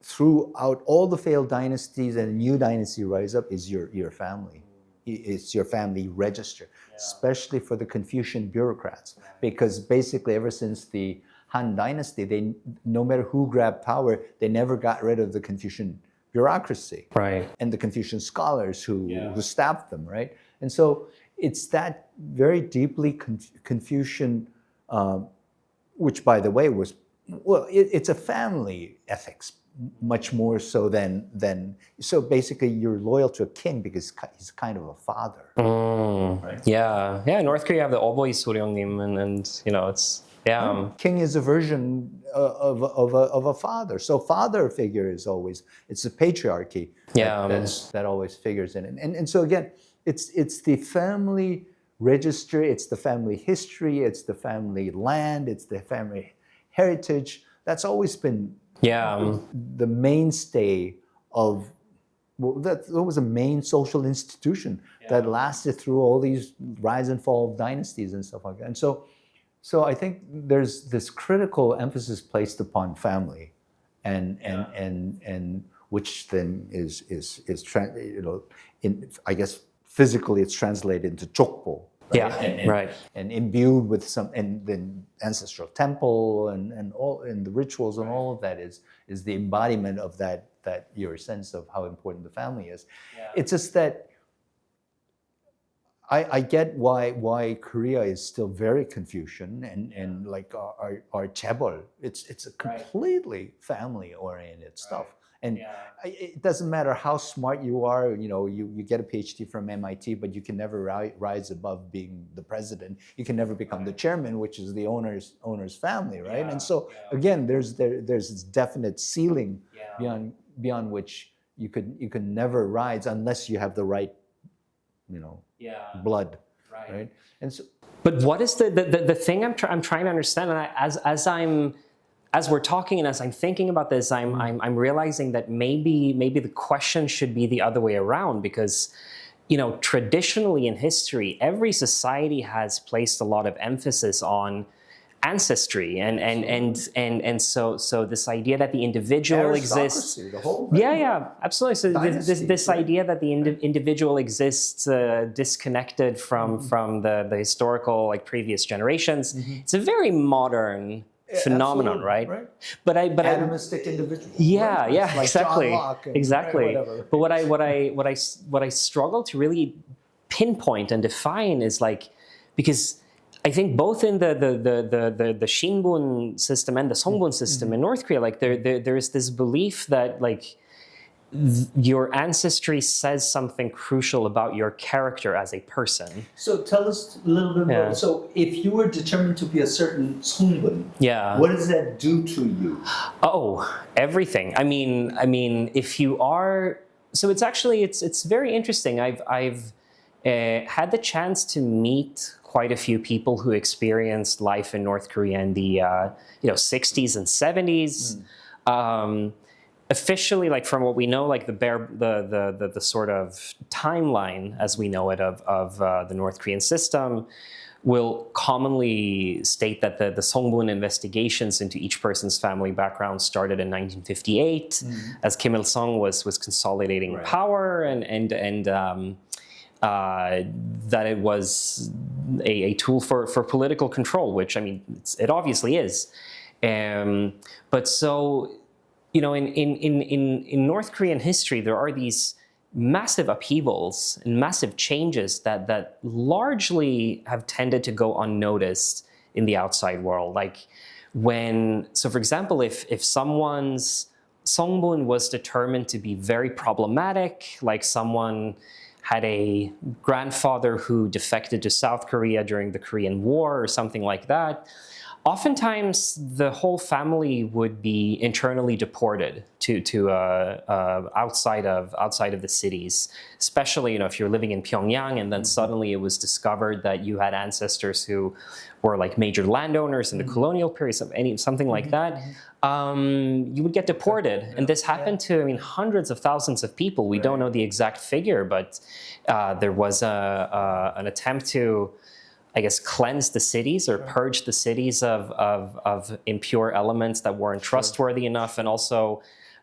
Speaker 1: throughout all the failed dynasties and a new dynasty rise up is your family. It's your family register, especially for the Confucian bureaucrats, because basically ever since the Han dynasty, they, no matter who grabbed power, they never got rid of the Confucian bureaucracy,
Speaker 3: Right.
Speaker 1: and the Confucian scholars who staffed them, right? And so it's that very deeply Confucian, which by the way was, well, it's a family ethics much more so than so basically you're loyal to a king because he's kind of a father. Right?
Speaker 3: Yeah. North Korea have the 어버이 소령님, and you know it's
Speaker 1: King is a version of a father. So father figure is always, it's a patriarchy that always figures in it. And so again, it's the family register, it's the family history, it's the family land, it's the family heritage. That's always been the mainstay of, well, that was a main social institution that lasted through all these rise and fall of dynasties and stuff like that. And so I think there's this critical emphasis placed upon family, and which then is you know, I guess physically it's translated into 족보. Right? And imbued with some, and then ancestral temple and all, and the rituals and all of that is the embodiment of that your sense of how important the family is. It's just that I get why Korea is still very Confucian and like our chaebol, it's a completely family oriented stuff. And it doesn't matter how smart you are, you know, you get a PhD from MIT, but you can never rise above being the president. You can never become the chairman, which is the owner's family, right? And so again, there's this definite ceiling beyond which you could never rise unless you have the right, you know, blood, right? And so,
Speaker 3: but what is the thing I'm trying to understand, and as we're talking and as I'm thinking about this, I'm realizing that maybe the question should be the other way around, because, you know, traditionally in history, every society has placed a lot of emphasis on ancestry and so this idea that the individual exists,
Speaker 1: the whole
Speaker 3: absolutely. So this idea that the individual exists disconnected from the historical, like, previous generations. It's a very modern phenomenon, right? But
Speaker 1: atomistic individual.
Speaker 3: Like exactly,
Speaker 1: John Locke and,
Speaker 3: exactly.
Speaker 1: Whatever.
Speaker 3: But what I struggle to really pinpoint and define is, like, because I think both in the Shinbun system and the Songbun system in North Korea, like there is this belief that, like, your ancestry says something crucial about your character as a person.
Speaker 1: So tell us a little bit more. So if you were determined to be a certain Songbun, what does that do to you?
Speaker 3: Oh, everything. I mean, if you are, so it's actually it's very interesting. I've had the chance to meet quite a few people who experienced life in North Korea in the 60s and 70s. Officially, like, from what we know, like the sort of timeline as we know it of the North Korean system will commonly state that the Songbun investigations into each person's family background started in 1958, as Kim Il-sung was consolidating power, and that it was a tool for political control, which, I mean, it obviously is. But so, you know, in North Korean history, there are these massive upheavals and massive changes that largely have tended to go unnoticed in the outside world. Like so for example, if someone's Songbun was determined to be very problematic, like someone had a grandfather who defected to South Korea during the Korean War or something like that, oftentimes the whole family would be internally deported to outside of the cities. Especially, you know, if you're living in Pyongyang and then suddenly it was discovered that you had ancestors who were like major landowners in the colonial period, something like that, you would get deported. And this happened to, I mean, hundreds of thousands of people. We don't know the exact figure, but there was an attempt to, I guess, cleanse the cities or purge the cities of impure elements that weren't trustworthy enough, and also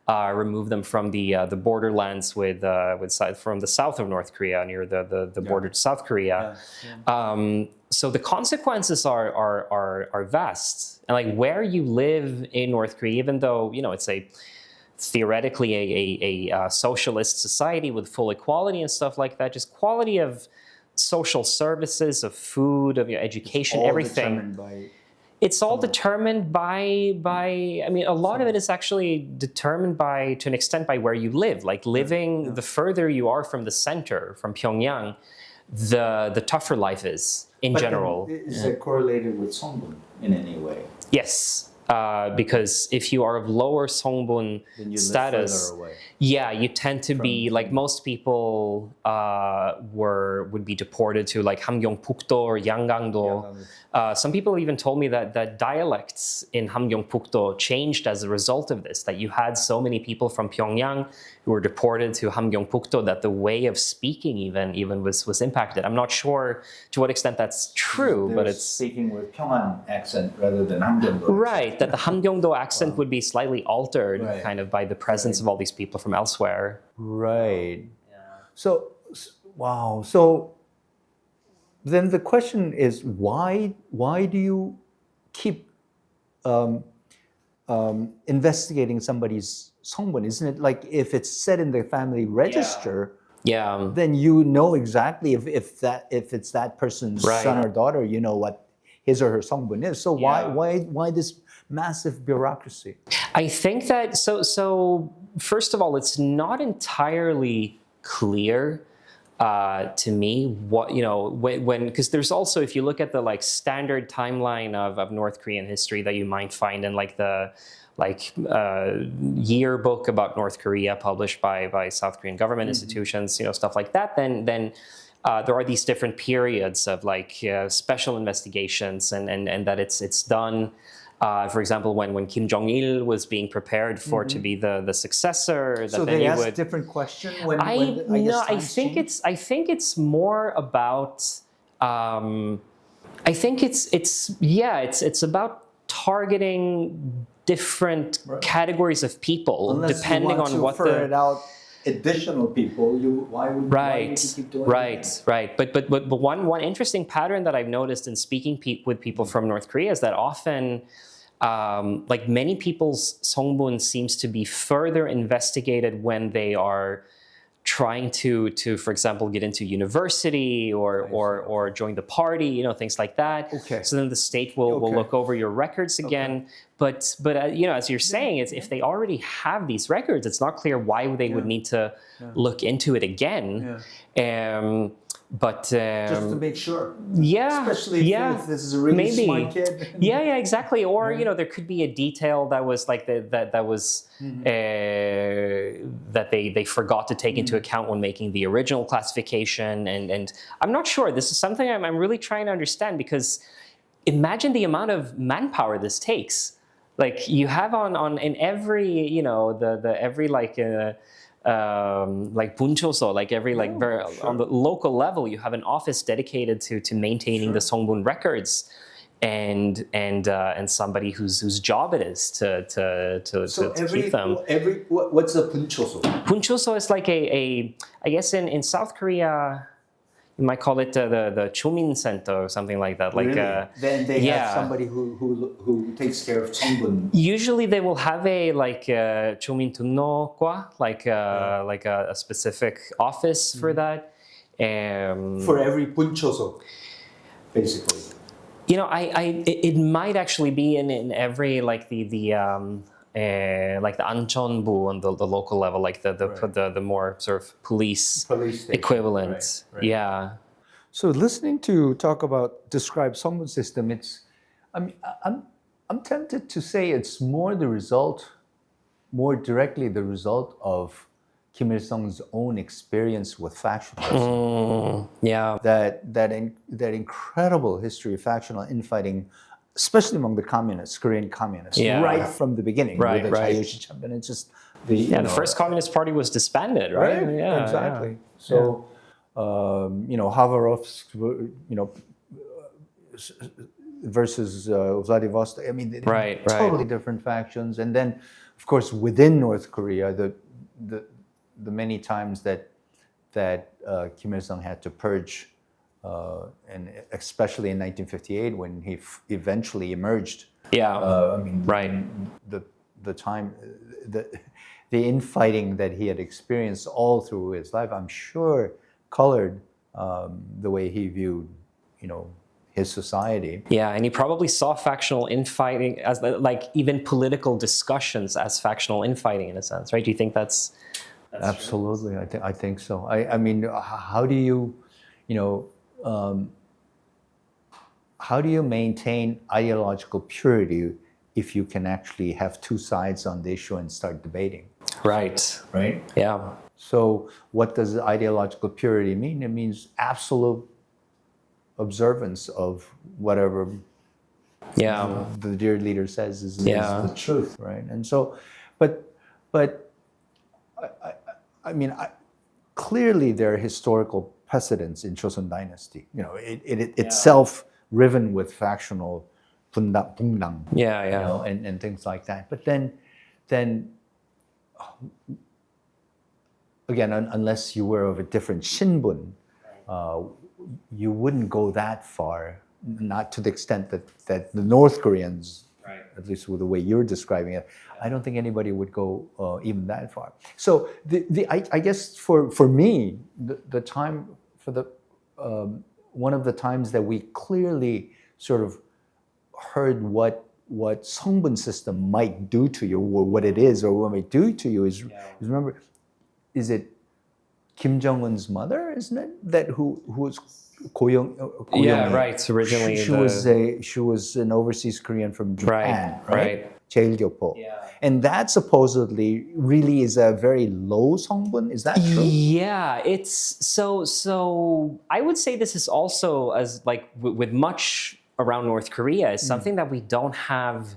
Speaker 3: remove them from the borderlands from the south of North Korea, near the border to South Korea. So the consequences are vast, and like where you live in North Korea, even though, you know, it's theoretically a socialist society with full equality and stuff like that, just quality of social services, of food, of your education, everything. It's all determined by, I mean, a lot of it is actually determined to an extent by where you live. Like living, the further you are from the center, from Pyongyang, the tougher life is in general.
Speaker 4: Is it correlated with Songbun in any way?
Speaker 3: Yes. Because if you are of lower Songbun status, yeah, you tend to be like most people would be deported to like Hamgyongpukdo or Yanggangdo. Some people even told me that dialects in Hamgyongpukdo changed as a result of this. That you had so many people from Pyongyang who were deported to Hamgyongpukdo that the way of speaking even was impacted. I'm not sure to what extent that's true, but it's
Speaker 4: speaking with Pyongan accent rather than Hamgyongdo.
Speaker 3: Right, that the Hamgyongdo accent would be slightly altered kind of by the presence of all these people from elsewhere.
Speaker 1: Right. So, wow. So then the question is, why do you keep investigating somebody's Songbun? Isn't it like if it's set in the family register, then you know exactly if it's that person's son or daughter, you know what his or her Songbun is. So why this massive bureaucracy?
Speaker 3: I think that so first of all, it's not entirely clear to me what, you know, when because there's also, if you look at the like standard timeline of North Korean history that you might find in like the yearbook about North Korea published by South Korean government institutions, you know, stuff like that, then there are these different periods of like special investigations and that it's done. For example, when Kim Jong-il was being prepared to be the successor, that
Speaker 1: so
Speaker 3: then
Speaker 1: they
Speaker 3: you
Speaker 1: ask
Speaker 3: would
Speaker 1: different question.
Speaker 3: I think it's more about. I think it's about targeting different categories of people.
Speaker 4: Unless
Speaker 3: depending
Speaker 4: you want
Speaker 3: on
Speaker 4: to
Speaker 3: what
Speaker 4: ferret out additional people, why would you keep doing that?
Speaker 3: Right. But one interesting pattern that I've noticed in speaking with people from North Korea is that often, like many people's Songbun seems to be further investigated when they are trying to, for example, get into university or join the party, you know, things like that.
Speaker 1: Okay.
Speaker 3: So then the state will look over your records again. But you know, as you're saying, it's if they already have these records, it's not clear why they would need to look into it again. But
Speaker 4: just to make sure.
Speaker 3: Especially
Speaker 4: if this is a really smart kid.
Speaker 3: Exactly. Or you know, there could be a detail that was like that they forgot to take into account when making the original classification. And I'm not sure. This is something I'm really trying to understand, because imagine the amount of manpower this takes. Like you have in every, you know, every like like bunchoso, like every on the local level, you have an office dedicated to maintaining the songbun records, and somebody whose job it is to keep them.
Speaker 4: What's a bunchoso?
Speaker 3: Bunchoso is like I guess in South Korea, you might call it the Chomin Center or something like that. Like
Speaker 4: Really? Then they have somebody who takes care of songbun.
Speaker 3: Usually they will have a Chomin Tunno-kwa, like a specific office for that.
Speaker 4: For every bunchoso, basically.
Speaker 3: You know, it might actually be in every like the Anchonbu on the local level, like the more sort of police
Speaker 4: station,
Speaker 3: equivalent.
Speaker 4: right.
Speaker 3: Yeah.
Speaker 1: So listening to talk about describe songbun system, I'm tempted to say it's more directly the result of Kim Il-sung's own experience with factionalism.
Speaker 3: Yeah.
Speaker 1: That incredible history of factional infighting, especially among the communists, Korean communists, right from the beginning.
Speaker 3: Right,
Speaker 1: with the
Speaker 3: right.
Speaker 1: Chaeyoshi Champion. It's just the
Speaker 3: First Communist Party was disbanded, right? Yeah,
Speaker 1: exactly.
Speaker 3: yeah.
Speaker 1: So, Khabarovsk, versus Vladivostok. I mean,
Speaker 3: Right.
Speaker 1: totally different factions. And then, of course, within North Korea, the many times that Kim Il-sung had to purge, and especially in 1958 when he eventually emerged.
Speaker 3: Yeah.
Speaker 1: The time, the infighting that he had experienced all through his life, I'm sure, colored the way he viewed, his society.
Speaker 3: Yeah, and he probably saw factional infighting as like even political discussions as factional infighting in a sense, right? Do you think that's
Speaker 1: absolutely? True? I think so. I mean, how do you, how do you maintain ideological purity if you can actually have two sides on the issue and start debating?
Speaker 3: Right.
Speaker 1: Right?
Speaker 3: Yeah.
Speaker 1: So what does ideological purity mean? It means absolute observance of whatever the dear leader says is the truth, right? And so, but I mean, clearly there are historical precedents in Joseon Dynasty. It itself riven with factional bungang, and things like that. But then again, unless you were of a different shinbun, you wouldn't go that far, not to the extent that the North Koreans, at least with the way you're describing it, I don't think anybody would go even that far. So I guess for me, the time for the one of the times that we clearly sort of heard what songbun system might do to you, or what it is, or what it might do to you is remember, is it Kim Jong-un's mother, isn't it? That who was Koyoung?
Speaker 3: Yeah, right. Originally,
Speaker 1: she was an overseas Korean from Japan,
Speaker 3: right?
Speaker 1: 제일교포. And that supposedly really is a very low songbun. Is that true?
Speaker 3: Yeah, it's so. I would say this is also as like with much around North Korea is something that we don't have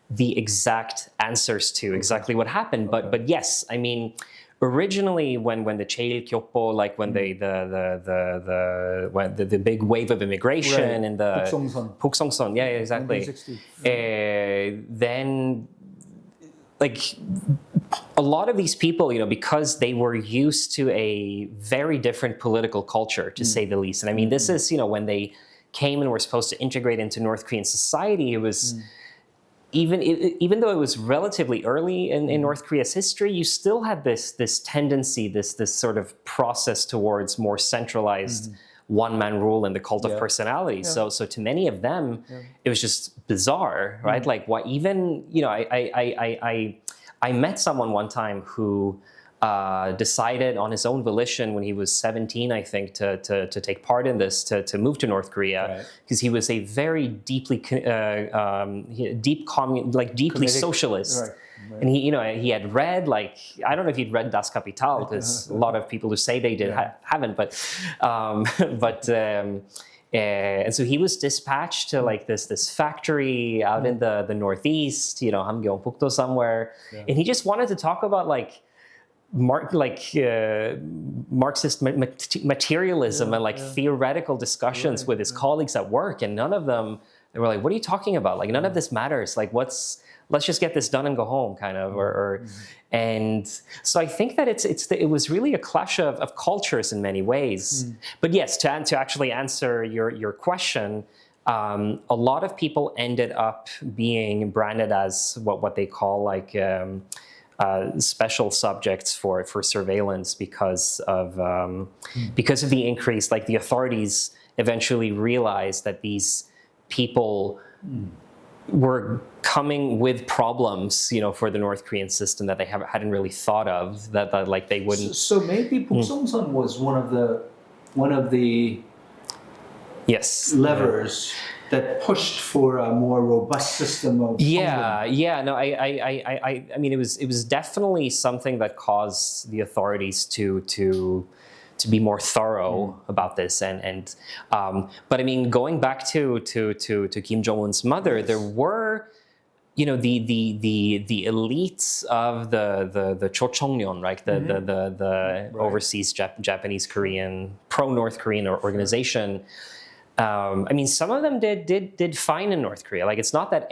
Speaker 3: the exact answers to exactly what happened. But yes, I mean. Originally, when the 제일교포, like when the big wave of immigration and the 북송선, exactly. Then, like a lot of these people, because they were used to a very different political culture, to say the least. And I mean, this is when they came and were supposed to integrate into North Korean society, it was. Even though it was relatively early in North Korea's history, you still had this tendency, this sort of process towards more centralized one-man rule and the cult of personality. So to many of them, it was just bizarre, right? Like what even I met someone one time who decided on his own volition when he was 17, I think, to take part in this, to move to North Korea, because he was a very deeply deeply socialist. And he had read, like, I don't know if he'd read Das Kapital, because a lot of people who say they did haven't, and so he was dispatched to like this factory out in the northeast, Hamgyeong-pukto somewhere, and he just wanted to talk about like Marxist materialism and like theoretical discussions with his colleagues at work, and none of them, they were like, "What are you talking about? Like, none of this matters. Like, let's just get this done and go home," kind of. And so I think that it was really a clash of cultures in many ways. But yes, to actually answer your question, a lot of people ended up being branded as what they call like special subjects for surveillance because of the increase. Like the authorities eventually realized that these people were coming with problems, for the North Korean system that they hadn't really thought of. That like they wouldn't.
Speaker 4: So maybe Buk Song-sun was one of the
Speaker 3: yes
Speaker 4: levers that pushed for a more robust system of
Speaker 3: yeah. No, I mean, it was definitely something that caused the authorities to be more thorough about this, and but I mean, going back to Kim Jong-un's mother, there were, the elites of the Chochongnon, right? The overseas Japanese Korean pro-North Korean organization. I mean, some of them did fine in North Korea. Like, it's not that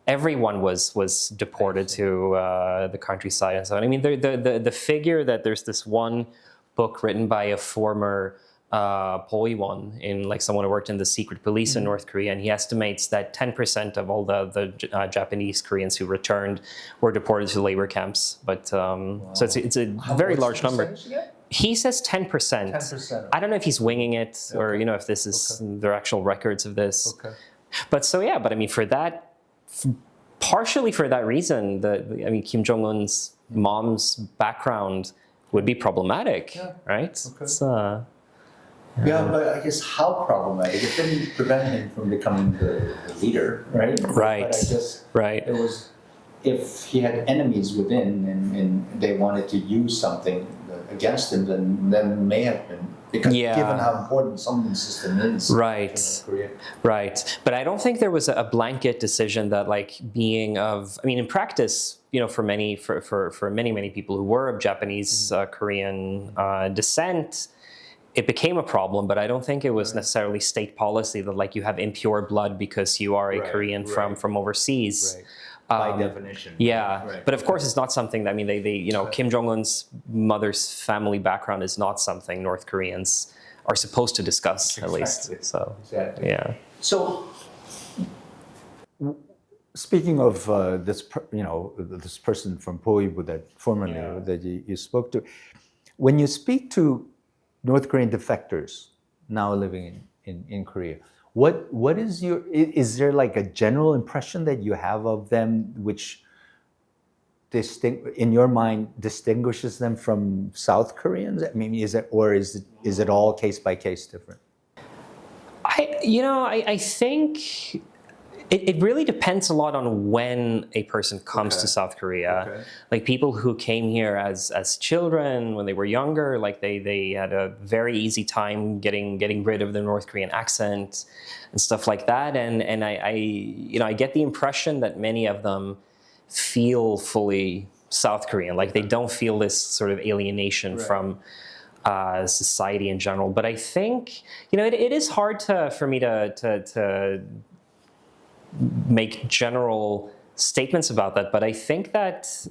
Speaker 3: everyone was deported to the countryside and so on. I mean, the figure that there's this one book written by a former Poiwon, someone who worked in the secret police in North Korea, and he estimates that 10% of all the Japanese Koreans who returned were deported to labor camps. But so it's a very large number. He says 10%.
Speaker 4: 10%.
Speaker 3: I don't know if he's winging it or if this is their actual records of this.
Speaker 4: Okay.
Speaker 3: But I mean, partially for that reason, Kim Jong-un's mom's background would be problematic, right?
Speaker 4: Okay.
Speaker 3: Yeah,
Speaker 4: but I guess how problematic? It didn't prevent him from becoming the leader, right?
Speaker 3: Right.
Speaker 4: But I guess
Speaker 3: right.
Speaker 4: it was, if he had enemies within and they wanted to use something against him, then may have been, because given how important someone's system is.
Speaker 3: Right.
Speaker 4: In North Korea.
Speaker 3: Right. But I don't think there was a blanket decision that in practice, for many people who were of Japanese Korean descent, it became a problem, but I don't think it was necessarily state policy that you have impure blood because you are a Korean from overseas.
Speaker 4: Right. By definition.
Speaker 3: Yeah,
Speaker 4: Right.
Speaker 3: but of course it's not something that, they Kim Jong-un's mother's family background is not something North Koreans are supposed to discuss, at least. So, yeah.
Speaker 4: So,
Speaker 1: Speaking of this person from Poibu that formerly that you spoke to, when you speak to North Korean defectors now living in Korea, what is is there like a general impression that you have of them which in your mind distinguishes them from South Koreans? I mean, is it all case by case different?
Speaker 3: I think it really depends a lot on when a person comes to South Korea.
Speaker 4: Okay.
Speaker 3: Like people who came here as children when they were younger, they had a very easy time getting rid of the North Korean accent and stuff like that. And I get the impression that many of them feel fully South Korean. Like they don't feel this sort of alienation from society in general. But I think it is hard for me to make general statements about that, but I think that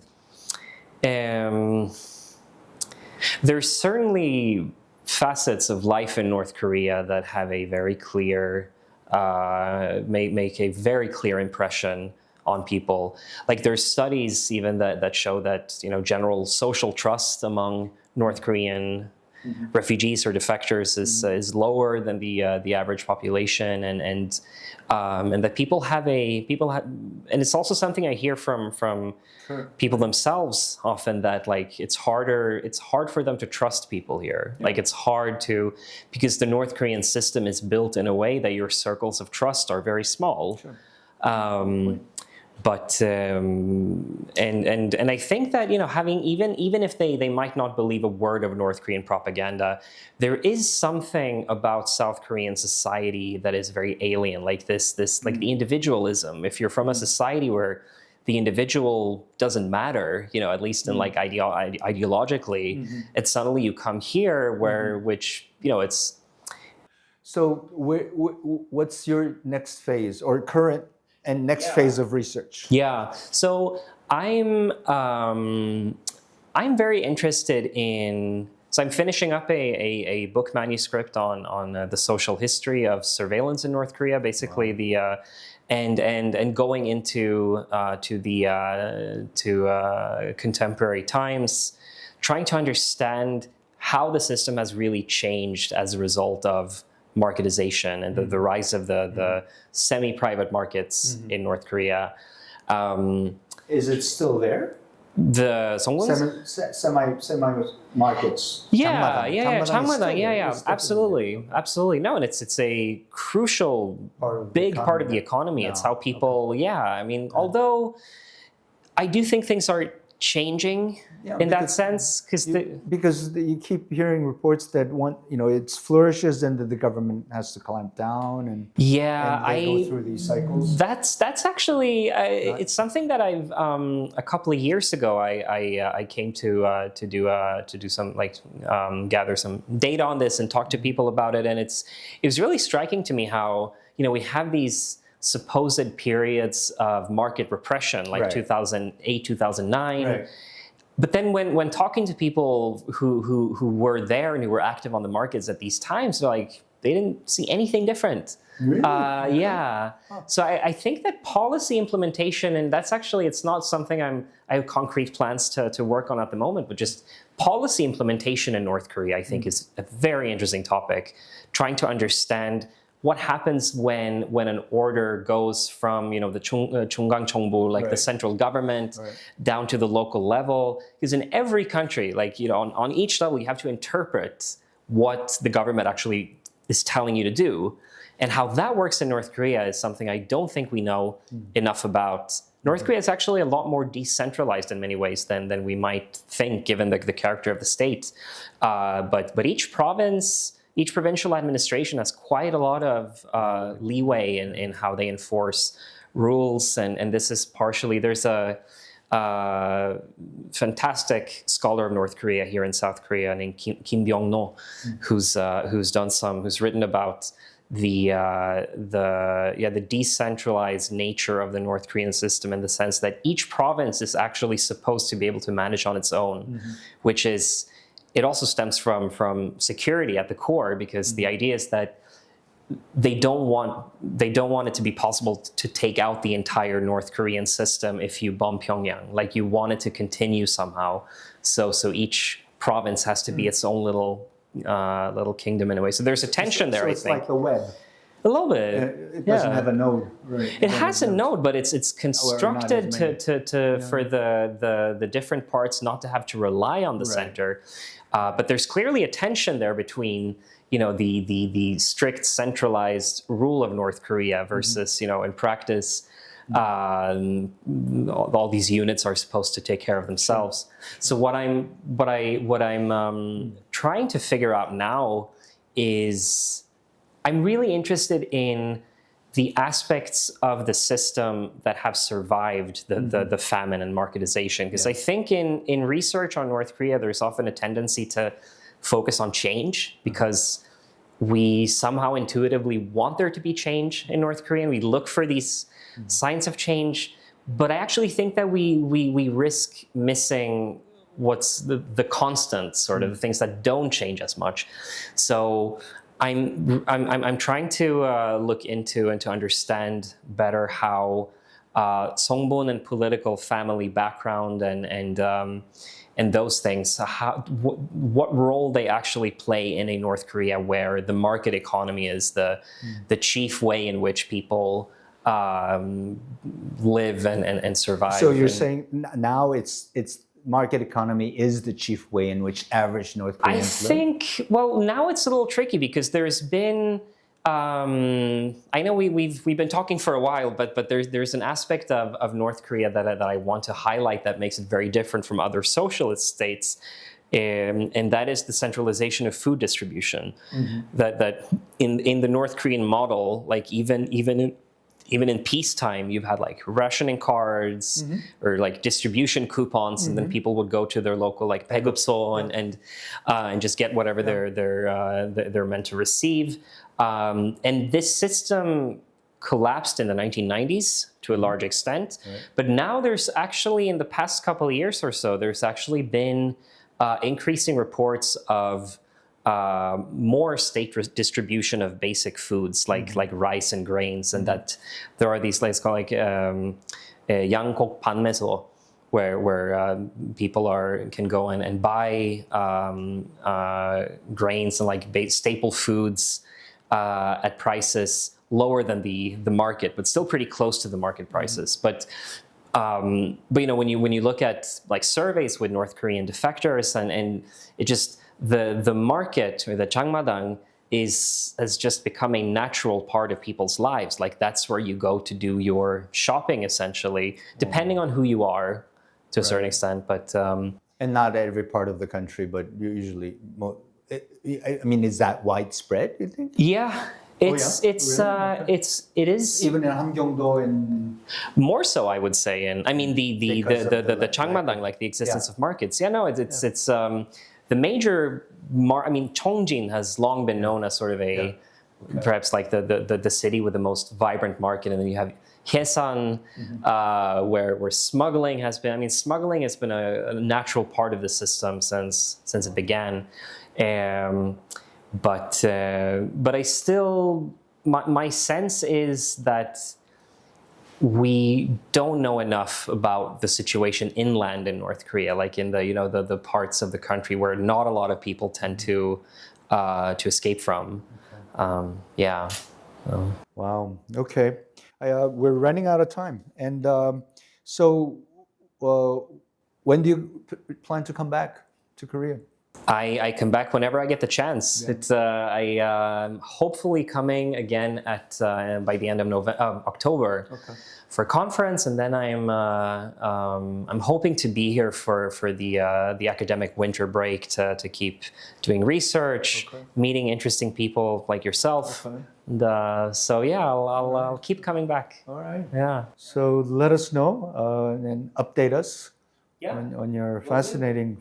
Speaker 3: there's certainly facets of life in North Korea that have a very clear, make a very clear impression on people. Like there's studies even that show that general social trust among North Korean refugees or defectors is lower than the average population, and that people have, and it's also something I hear from people themselves often, that it's hard for them to trust people here. Like it's hard because the North Korean system is built in a way that your circles of trust are very small. But and I think that having even if they might not believe a word of North Korean propaganda, there is something about South Korean society that is very alien. Like this like the individualism. If you're from a society where the individual doesn't matter, at least in like ideologically, and suddenly you come here which it's.
Speaker 1: So what's your next phase or current and next phase of research?
Speaker 3: Yeah, so I'm very interested in. So I'm finishing up a book manuscript on the social history of surveillance in North Korea, basically the. And going into contemporary times, trying to understand how the system has really changed as a result of marketization and the rise of the semi-private markets in North Korea.
Speaker 1: Is it still there?
Speaker 3: The Songwon's?
Speaker 1: Semi markets.
Speaker 3: 장마당, absolutely. No, and it's a crucial, big part of the economy. It's how people, although I do think things are changing in that sense,
Speaker 1: because you keep hearing reports that it flourishes and that the government has to clamp down and they go through these cycles.
Speaker 3: That's actually it's something that I've a couple of years ago I came to do some gather some data on this and talk to people about it, and it was really striking to me how we have these supposed periods of market repression like 2008, 2009.
Speaker 1: Right.
Speaker 3: But then when talking to people who were there and who were active on the markets at these times, they didn't see anything different.
Speaker 1: Really?
Speaker 3: So I think that policy implementation, and that's actually, it's not something I have concrete plans to work on at the moment, but just policy implementation in North Korea, I think is a very interesting topic. Trying to understand what happens when an order goes from the 중앙 정부, the central government, down to the local level? Because in every country, on each level, you have to interpret what the government actually is telling you to do, and how that works in North Korea is something I don't think we know enough about. North Korea is actually a lot more decentralized in many ways than we might think, given the character of the state. But each province. Each provincial administration has quite a lot of leeway in how they enforce rules, and this is partially, there's a fantastic scholar of North Korea here in South Korea named Kim Byung-no, who's written about the decentralized nature of the North Korean system, in the sense that each province is actually supposed to be able to manage on its own, which is. It also stems from security at the core, because the idea is that they don't want it to be possible to take out the entire North Korean system if you bomb Pyongyang. You want it to continue somehow. So each province has to be its own little kingdom in a way. So there's a tension there.
Speaker 1: It's like the web.
Speaker 3: A little bit.
Speaker 1: It doesn't have a node. Right.
Speaker 3: It has a node, but it's constructed for the different parts not to have to rely on the center. But there's clearly a tension there between the strict centralized rule of North Korea versus in practice all these units are supposed to take care of themselves. So what I'm trying to figure out now is. I'm really interested in the aspects of the system that have survived the famine and marketization. Because I think in research on North Korea, there's often a tendency to focus on change, because we somehow intuitively want there to be change in North Korea, and we look for these signs of change. But I actually think that we risk missing what's the constant, sort of the things that don't change as much. So I'm trying to look into and to understand better how songbun and political family background and those things, what role they actually play in a North Korea where the market economy is the chief way in which people live and survive.
Speaker 1: So you're saying now it's market economy is the chief way in which average North Koreans live? I think,
Speaker 3: well, now it's a little tricky, because there's been, I know we've been talking for a while, but there's an aspect of North Korea that I want to highlight that makes it very different from other socialist states, and that is the centralization of food distribution. That in the North Korean model, even even in peacetime, you've had like rationing cards or like distribution coupons, and then people would go to their local like 배급소 and just get whatever they're meant to receive. And this system collapsed in the 1990s to a large extent. But now there's actually, in the past couple of years or so, there's actually been increasing reports of more state distribution of basic foods like rice and grains, and that there are these places called like 양곡 판매소, where people can go in and buy grains and like staple foods at prices lower than the market, but still pretty close to the market prices. But you know, when you look at like surveys with North Korean defectors, and it just the market, or the 장마당, has just become a natural part of people's lives. Like that's where you go to do your shopping, essentially, depending on who you are to a certain extent. But
Speaker 1: And not every part of the country, but usually, I mean, is that widespread, you think?
Speaker 3: yeah. It is
Speaker 1: Even in 함경도 and
Speaker 3: more so, I would say. And I mean the 장마당, like the existence
Speaker 1: Yeah.
Speaker 3: of markets. Yeah, no, it's the major. I mean, Chongjin has long been known as sort of a perhaps like the city with the most vibrant market, and then you have Hyesan, where smuggling has been. I mean, smuggling has been a natural part of the system since it began. But I still, my sense is that we don't know enough about the situation inland in North Korea, like in the parts of the country where not a lot of people tend to escape from. Yeah.
Speaker 1: Wow. Okay. We're running out of time, and so when do you plan to come back to Korea?
Speaker 3: I come back whenever I get the chance.
Speaker 1: Yeah.
Speaker 3: It's I hopefully coming again at by the end of October for a conference, and then I'm hoping to be here for the academic winter break to keep doing research, meeting interesting people like yourself. And, so yeah, I'll keep coming back.
Speaker 1: All right.
Speaker 3: Yeah.
Speaker 1: So let us know and update us
Speaker 3: Yeah.
Speaker 1: on your fascinating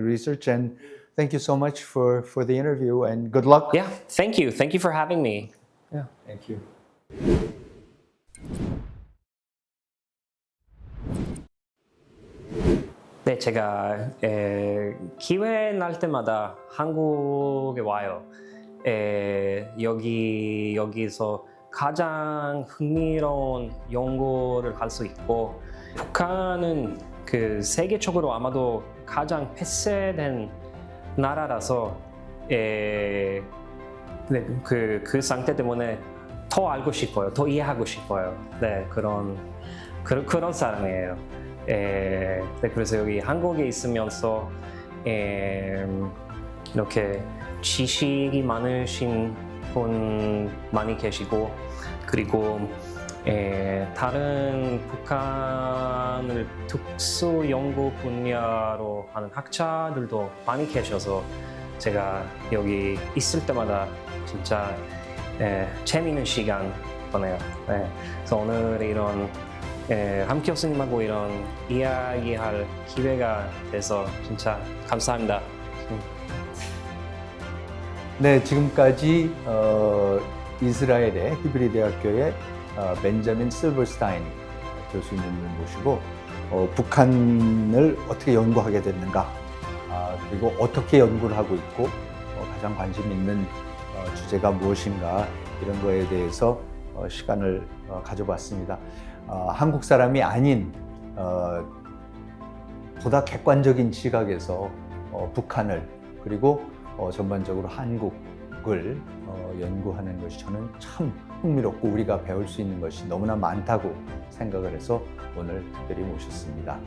Speaker 1: research. And thank you so much for the interview, and good luck.
Speaker 3: Yeah. Thank you. Thank you for having me.
Speaker 1: Yeah. Thank you.
Speaker 3: 네, 제가 기회 날 때마다 한국에 와요. 여기서 가장 흥미로운 연구를 할 수 있고, 북한은 그 세계적으로 아마도 가장 폐쇄된 나라라서 그 상태 때문에 더 알고 싶어요, 더 이해하고 싶어요. 네, 그런 사람이에요. 네, 그래서 여기 한국에 있으면서 이렇게 지식이 많으신 분 많이 계시고, 그리고 다른 북한을 특수 연구 분야로 하는 학자들도 많이 계셔서 제가 여기 있을 때마다 진짜 재미있는 시간 보내요. 네. 그래서 오늘 이런 함 교수님하고 이런 이야기할 기회가 돼서 진짜 감사합니다.
Speaker 1: 네, 지금까지 이스라엘의 히브리대 학교의 벤자민 실버스타인 교수님을 모시고 북한을 어떻게 연구하게 됐는가, 그리고 어떻게 연구를 하고 있고 가장 관심 있는 주제가 무엇인가, 이런 거에 대해서 시간을 가져봤습니다. 한국 사람이 아닌 보다 객관적인 시각에서 북한을, 그리고 전반적으로 한국을 연구하는 것이 저는 참 흥미롭고 우리가 배울 수 있는 것이 너무나 많다고 생각을 해서 오늘 특별히 모셨습니다.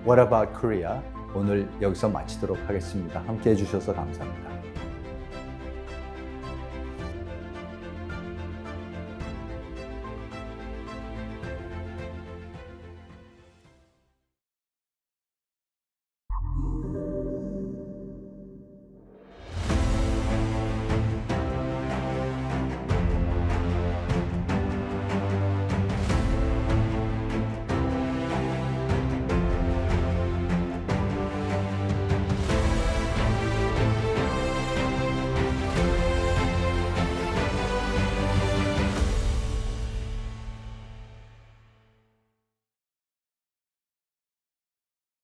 Speaker 1: What about Korea? 오늘 여기서 마치도록 하겠습니다. 함께 해주셔서 감사합니다.